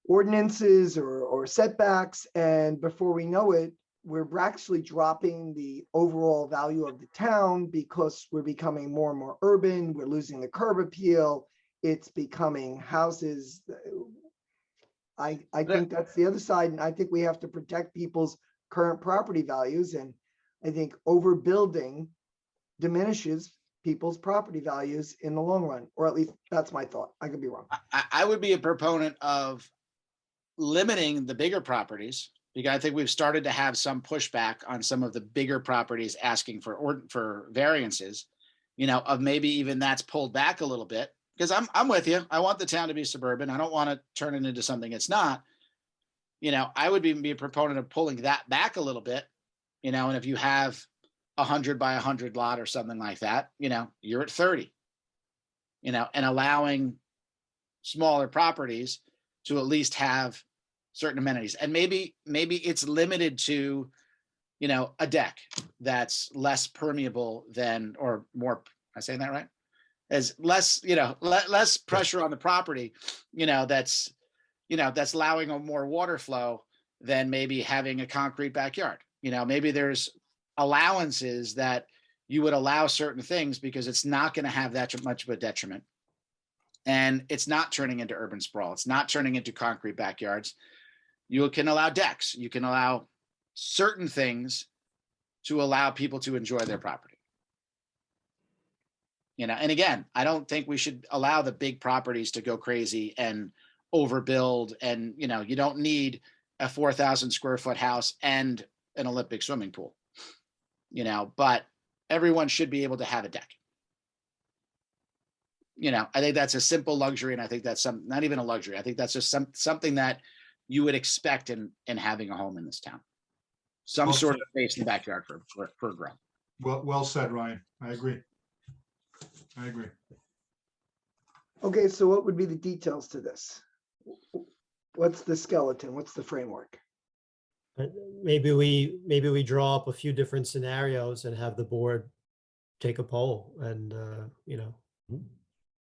ordinances or setbacks, and before we know it, we're actually dropping the overall value of the town because we're becoming more and more urban. We're losing the curb appeal. It's becoming houses. I think that's the other side, and I think we have to protect people's current property values, and I think overbuilding diminishes people's property values in the long run, or at least that's my thought. I could be wrong. I would be a proponent of limiting the bigger properties, because I think we've started to have some pushback on some of the bigger properties asking for variances, of maybe even that's pulled back a little bit. Because I'm with you. I want the town to be suburban. I don't want to turn it into something it's not. I would be a proponent of pulling that back a little bit, and if you have 100 by 100 lot or something like that, you're at 30, and allowing smaller properties to at least have certain amenities. And maybe it's limited to, a deck that's less permeable than, or more, am I saying that right? As less, less pressure on the property, that's allowing a more water flow than maybe having a concrete backyard. Maybe there's allowances that you would allow certain things because it's not going to have that much of a detriment. And it's not turning into urban sprawl. It's not turning into concrete backyards. You can allow decks. You can allow certain things to allow people to enjoy their property. And again, I don't think we should allow the big properties to go crazy and overbuild. And, you don't need a 4,000 square foot house and an Olympic swimming pool, but everyone should be able to have a deck. I think that's a simple luxury. And I think that's not even a luxury. I think that's just something that you would expect in having a home in this town. Some Well sort said. of space in the backyard for growth. Well said, Ryan. I agree. Okay, so what would be the details to this? What's the skeleton? What's the framework? Maybe we draw up a few different scenarios and have the board take a poll and,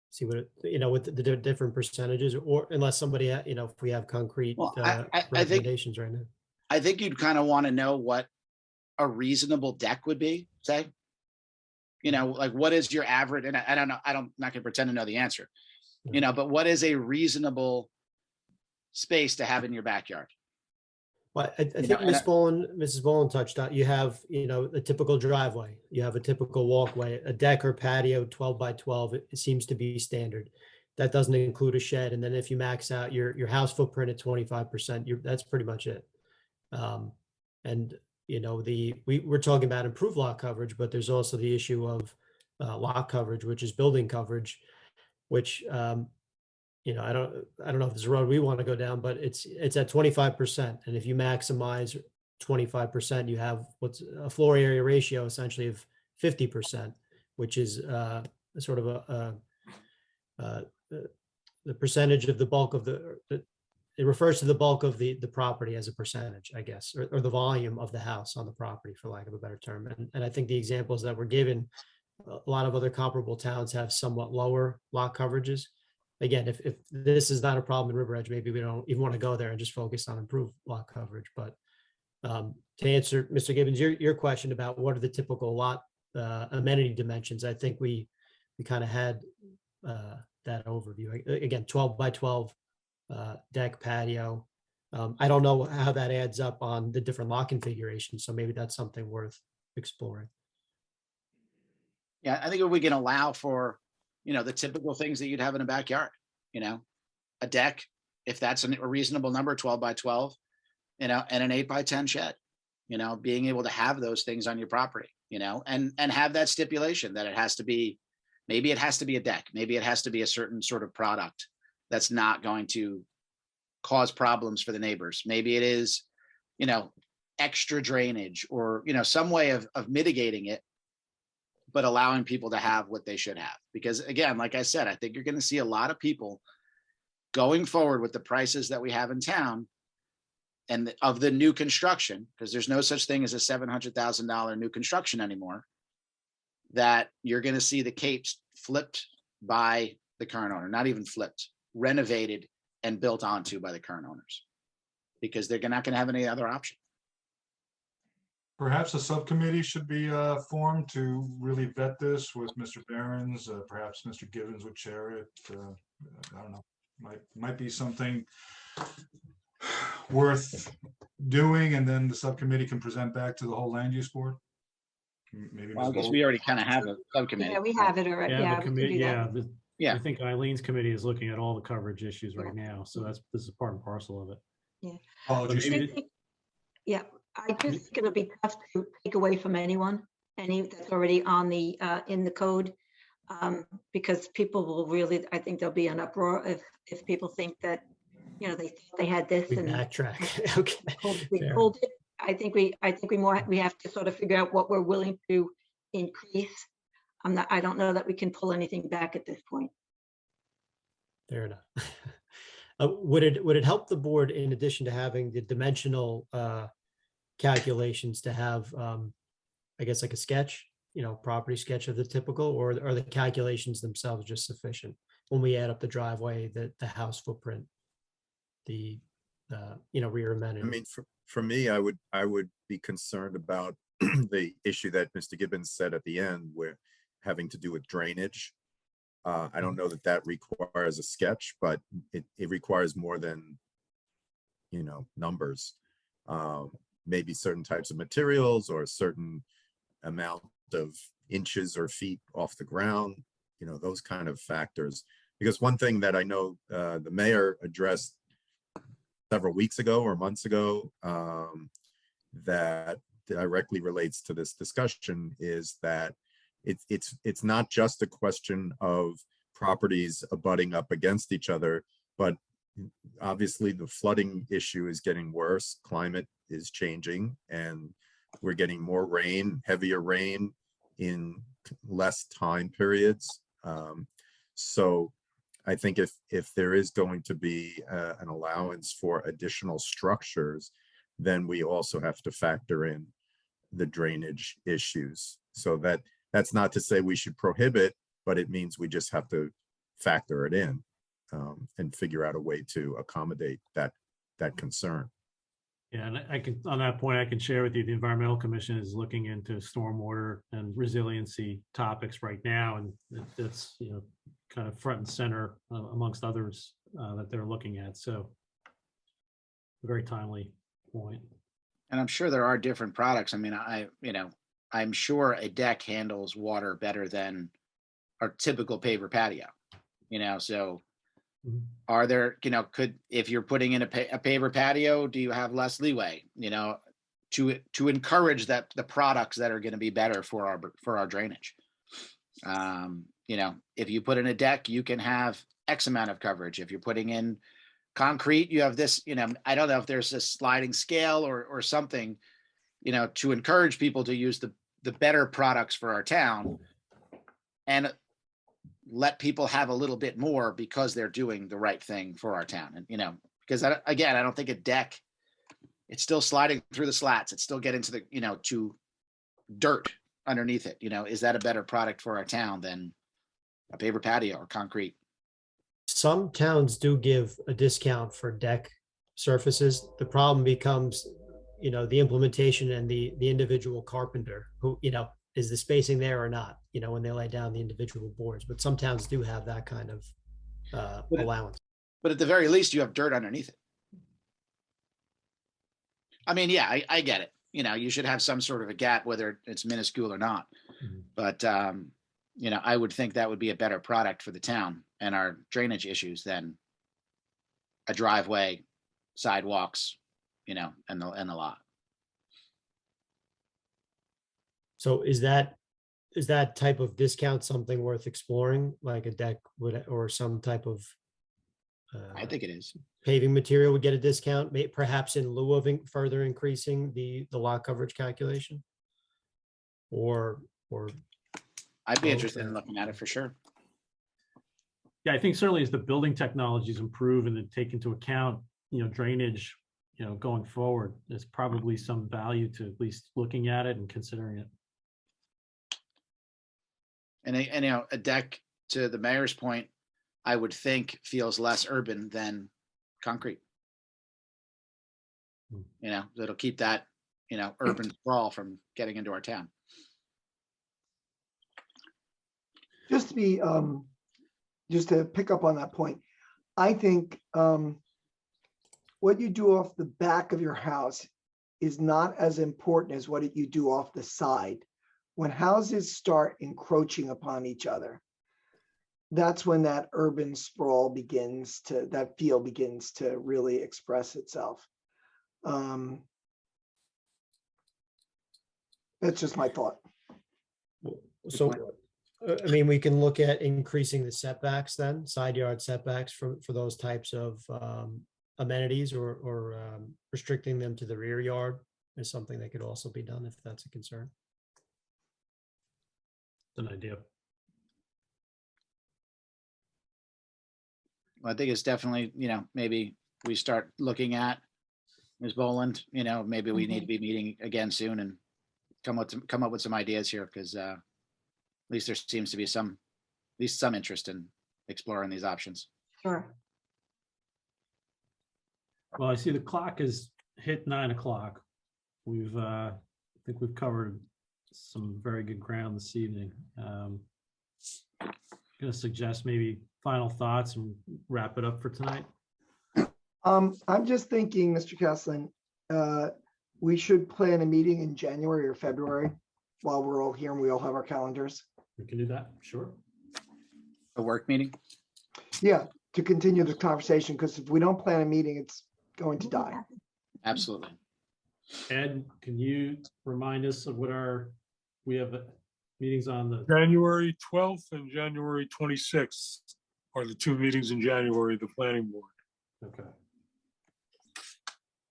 see what, with the different percentages, or unless somebody, if we have concrete Well, I think- recommendations right now. I think you'd kind of want to know what a reasonable deck would be, say. Like what is your average? And I don't know, I'm not going to pretend to know the answer, but what is a reasonable space to have in your backyard? Well, I think Mrs. Boland touched on, you have, a typical driveway, you have a typical walkway, a deck or patio, 12 by 12, it seems to be standard. That doesn't include a shed. And then if you max out your house footprint at 25%, that's pretty much it. And we're talking about improved lot coverage, but there's also the issue of lot coverage, which is building coverage, which I don't know if there's a road we want to go down, but it's at 25%. And if you maximize 25%, you have what's a floor area ratio essentially of 50%, which is sort of the percentage of the bulk of the it refers to the bulk of the property as a percentage, I guess, or the volume of the house on the property, for lack of a better term. And I think the examples that were given, a lot of other comparable towns have somewhat lower lot coverages. Again, if this is not a problem in River Edge, maybe we don't even want to go there and just focus on improved lot coverage. But to answer Mr. Gibbons, your question about what are the typical lot amenity dimensions, I think we kind of had that overview. Again, 12 by 12 deck, patio. I don't know how that adds up on the different lot configurations, so maybe that's something worth exploring. Yeah, I think if we can allow for, the typical things that you'd have in a backyard, a deck, if that's a reasonable number, 12 by 12, and an 8 by 10 shed, being able to have those things on your property, and have that stipulation that it has to be, maybe it has to be a deck, maybe it has to be a certain sort of product that's not going to cause problems for the neighbors. Maybe it is, extra drainage or, some way of mitigating it, but allowing people to have what they should have. Because again, like I said, I think you're going to see a lot of people going forward with the prices that we have in town and of the new construction, because there's no such thing as a $700,000 new construction anymore, that you're going to see the capes flipped by the current owner, not even flipped, renovated and built onto by the current owners, because they're not going to have any other option. Perhaps a subcommittee should be formed to really vet this with Mr. Behrens. Perhaps Mr. Gibbons would chair it. I don't know. Might be something worth doing, and then the subcommittee can present back to the whole land use board. Maybe. Well, I Ms. guess Gold- we already kind of have a subcommittee. Yeah, we have it already. Yeah, Yeah, the we can committee, do that. yeah. Yeah. I think Eileen's committee is looking at all the coverage issues right now. So this is part and parcel of it. Apologies. Maybe- Yeah, I just think it'll be tough to take away from anyone, any that's already on the, in the code. Because people will really, I think there'll be an uproar if people think that, they had this We and backtrack. Okay. we fair. pulled it. I think we have to sort of figure out what we're willing to increase. I don't know that we can pull anything back at this point. Fair enough. Would it help the board, in addition to having the dimensional calculations, to have, I guess, like a sketch, property sketch of the typical, or are the calculations themselves just sufficient when we add up the driveway, the house footprint, the rear amenity? I mean, for me, I would be concerned about the issue that Mr. Gibbons said at the end, where having to do with drainage. I don't know that requires a sketch, but it requires more than, numbers. Maybe certain types of materials or a certain amount of inches or feet off the ground, those kind of factors. Because one thing that I know the mayor addressed several weeks ago or months ago that directly relates to this discussion is that it's not just a question of properties abutting up against each other, but obviously the flooding issue is getting worse. Climate is changing and we're getting more rain, heavier rain in less time periods. So I think if there is going to be an allowance for additional structures, then we also have to factor in the drainage issues. So that's not to say we should prohibit, but it means we just have to factor it in and figure out a way to accommodate that concern. Yeah, and I can, on that point, I can share with you, the Environmental Commission is looking into stormwater and resiliency topics right now, and it's, kind of front and center amongst others that they're looking at. So a very timely point. And I'm sure there are different products. I mean, I'm sure a deck handles water better than our typical paver patio, so are there, if you're putting in a paver patio, do you have less leeway, to encourage that the products that are going to be better for our drainage? If you put in a deck, you can have X amount of coverage. If you're putting in concrete, you have this, I don't know if there's a sliding scale or something, to encourage people to use the better products for our town and let people have a little bit more because they're doing the right thing for our town. And, Because again, I don't think a deck, it's still sliding through the slats. It's still getting to the, to dirt underneath it. Is that a better product for our town than a paper patio or concrete? Some towns do give a discount for deck surfaces. The problem becomes, the implementation and the individual carpenter who, is the spacing there or not, when they lay down the individual boards. But some towns do have that kind of allowance. But at the very least, you have dirt underneath it. I mean, yeah, I get it. You should have some sort of a gap, whether it's minuscule or not. Mhm. But, I would think that would be a better product for the town and our drainage issues than a driveway, sidewalks, and the lot. So is that type of discount something worth exploring, like a deck would, or some type of I think it is. paving material would get a discount, perhaps in lieu of further increasing the lot coverage calculation? Or I'd be Oh, interested in okay. looking at it for sure. Yeah, I think certainly as the building technologies improve and then take into account, drainage, going forward, there's probably some value to at least looking at it and considering it. And a deck, to the mayor's point, I would think feels less urban than concrete. That'll keep that, urban sprawl from getting into our town. Just to be, just to pick up on that point, I think what you do off the back of your house is not as important as what you do off the side. When houses start encroaching upon each other, that's when that urban sprawl that feel begins to really express itself. That's just my thought. so, I mean, we can look at increasing the setbacks then, side yard setbacks for those types of amenities, or restricting them to the rear yard is something that could also be done if that's a concern. An idea. I think it's definitely, maybe we start looking at Ms. Boland, maybe we need to be meeting again soon and come up with some ideas here, because at least there seems to be some interest in exploring these options. Sure. Well, I see the clock is hit 9 o'clock. I think we've covered some very good ground this evening. Going to suggest maybe final thoughts and wrap it up for tonight. I'm just thinking, Mr. Kesslin, we should plan a meeting in January or February while we're all here and we all have our calendars. We can do that, sure. A work meeting? Yeah, to continue the conversation, because if we don't plan a meeting, it's going to die. Absolutely. Ed, can you remind us of we have meetings on the, January 12th and January 26th are the two meetings in January, the planning board. okay.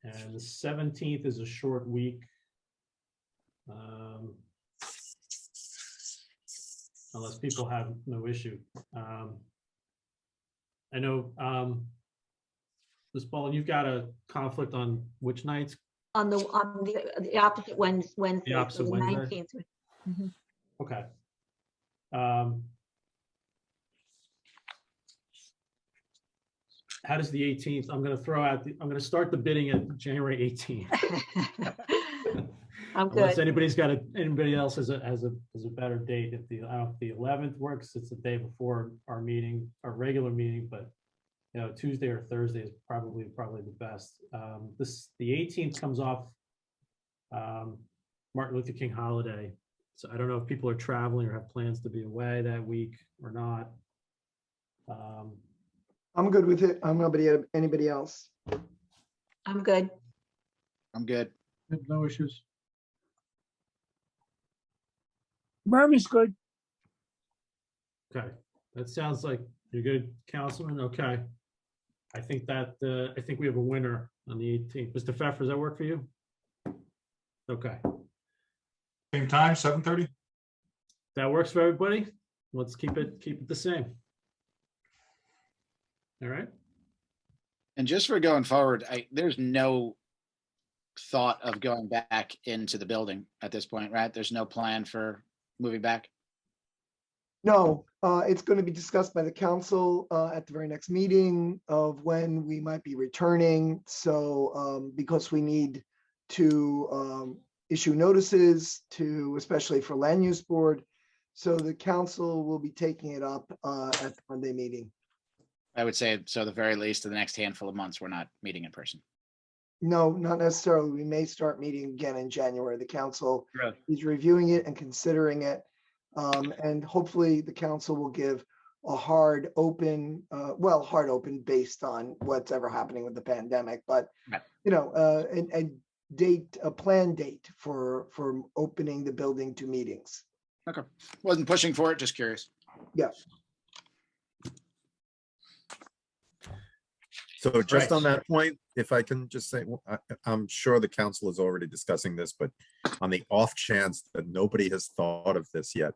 And the 17th is a short week. Unless people have no issue. I know, Ms. Boland, you've got a conflict on which nights? On the opposite Wednesday. The opposite so Wednesday? 19th. Mhm. Okay. How does the 18th? I'm going to start the bidding at January 18th. I'm Unless good. anybody else has a better date. If the 11th works, it's the day before our meeting, our regular meeting, but Tuesday or Thursday is probably the best. The 18th comes off Martin Luther King holiday. So I don't know if people are traveling or have plans to be away that week or not. I'm good with it. I'm nobody, anybody else. I'm good. I'm good. No issues. Murphy's good. Okay, that sounds like you're good, Councilman. Okay. I think we have a winner on the 18th. Mr. Pfeffer, does that work for you? Okay, Same time, 7:30? that works for everybody. Let's keep it the same. All right. And just for going forward, there's no thought of going back into the building at this point, right? There's no plan for moving back? No, it's going to be discussed by the council at the very next meeting of when we might be returning. So because we need to issue notices to, especially for land use board. So the council will be taking it up at the Monday meeting. I would say, so the very least of the next handful of months, we're not meeting in person. No, not necessarily. We may start meeting again in January. The council Really? is reviewing it and considering it. And hopefully the council will give a hard open based on what's ever happening with the pandemic, but Right. you know, a planned date for opening the building to meetings. Okay. Wasn't pushing for it, just curious. Yeah. So just on Right. that point, if I can just say, I'm sure the council is already discussing this, but on the off chance that nobody has thought of this yet,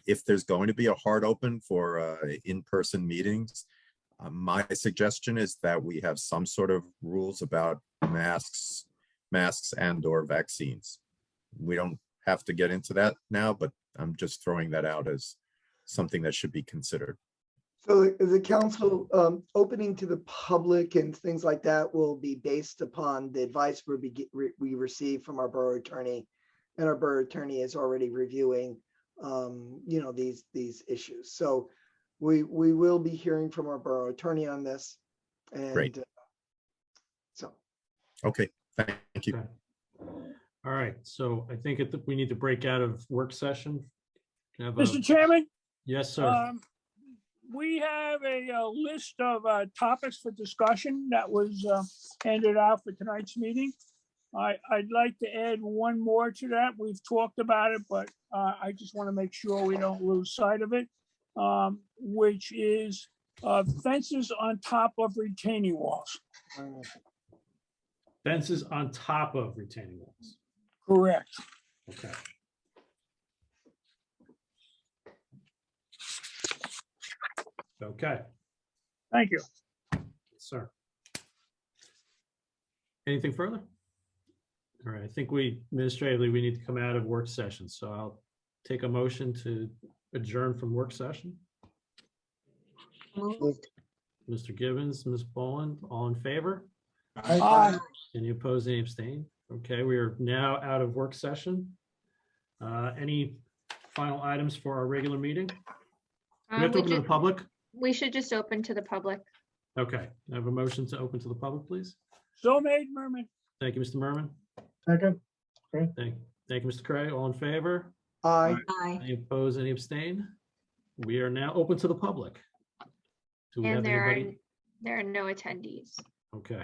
if there's going to be a hard open for in-person meetings, my suggestion is that we have some sort of rules about masks and or vaccines. We don't have to get into that now, but I'm just throwing that out as something that should be considered. So the council opening to the public and things like that will be based upon the advice we receive from our borough attorney, and our borough attorney is already reviewing, these issues. So we will be hearing from our borough attorney on this. And Great. So. Okay, thank you. Okay. All right, so I think we need to break out of work session. Can I have a- Mr. Chairman, Yes, sir. we have a list of topics for discussion that was handed out for tonight's meeting. I'd like to add one more to that. We've talked about it, but I just want to make sure we don't lose sight of it, which is fences on top of retaining walls. Fences on top of retaining walls. Correct. Okay. Okay, Thank you. sir. Anything further? All right, I think administratively, we need to come out of work session, so I'll take a motion to adjourn from work session. Moved. Mr. Gibbons, Ms. Boland, all in favor? Aye. Any opposed, any abstain? Okay, we are now out of work session. Any final items for our regular meeting? We have to open to the public? We should just open to the public. Okay, I have a motion to open to the public, please. So made, Merman. Thank you, Mr. Merman. Second, Thank you, Mr. Cray. All in favor? Aye. Aye. Any opposed, any abstain? We are now open to the public. Do we have And anybody? there are no attendees. Okay.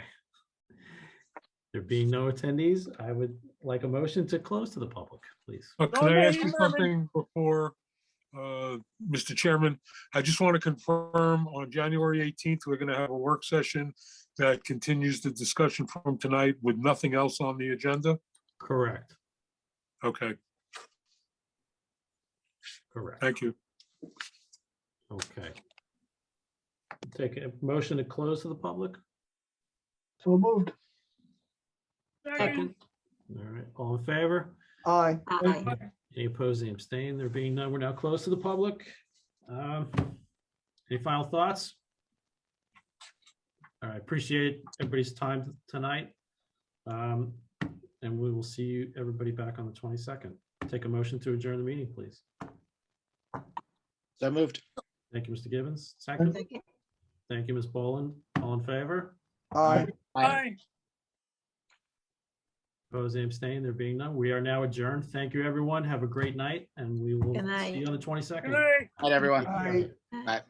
There being no attendees, I would like a motion to close to the public, please. Can I ask you something before, Mr. Chairman? I just want to confirm on January 18th, we're going to have a work session that continues the discussion from tonight with nothing else on the agenda? Correct, Okay, correct. thank you. Okay. Take a motion to close to the public. so moved. Second. All right, all in favor? Aye. Aye. Any opposed, any abstain? There being none, we're now close to the public. Any final thoughts? All right, appreciate everybody's time tonight. And we will see everybody back on the 22nd. Take a motion to adjourn the meeting, please. So moved. Thank you, Mr. Gibbons. Second. Second. Thank you, Ms. Boland. All in favor? Aye. Aye. Opposed, any abstain? There being none, we are now adjourned. Thank you, everyone. Have a great night, and we will Good night. see you on the 22nd. Good night. Night, everyone. Aye. Bye.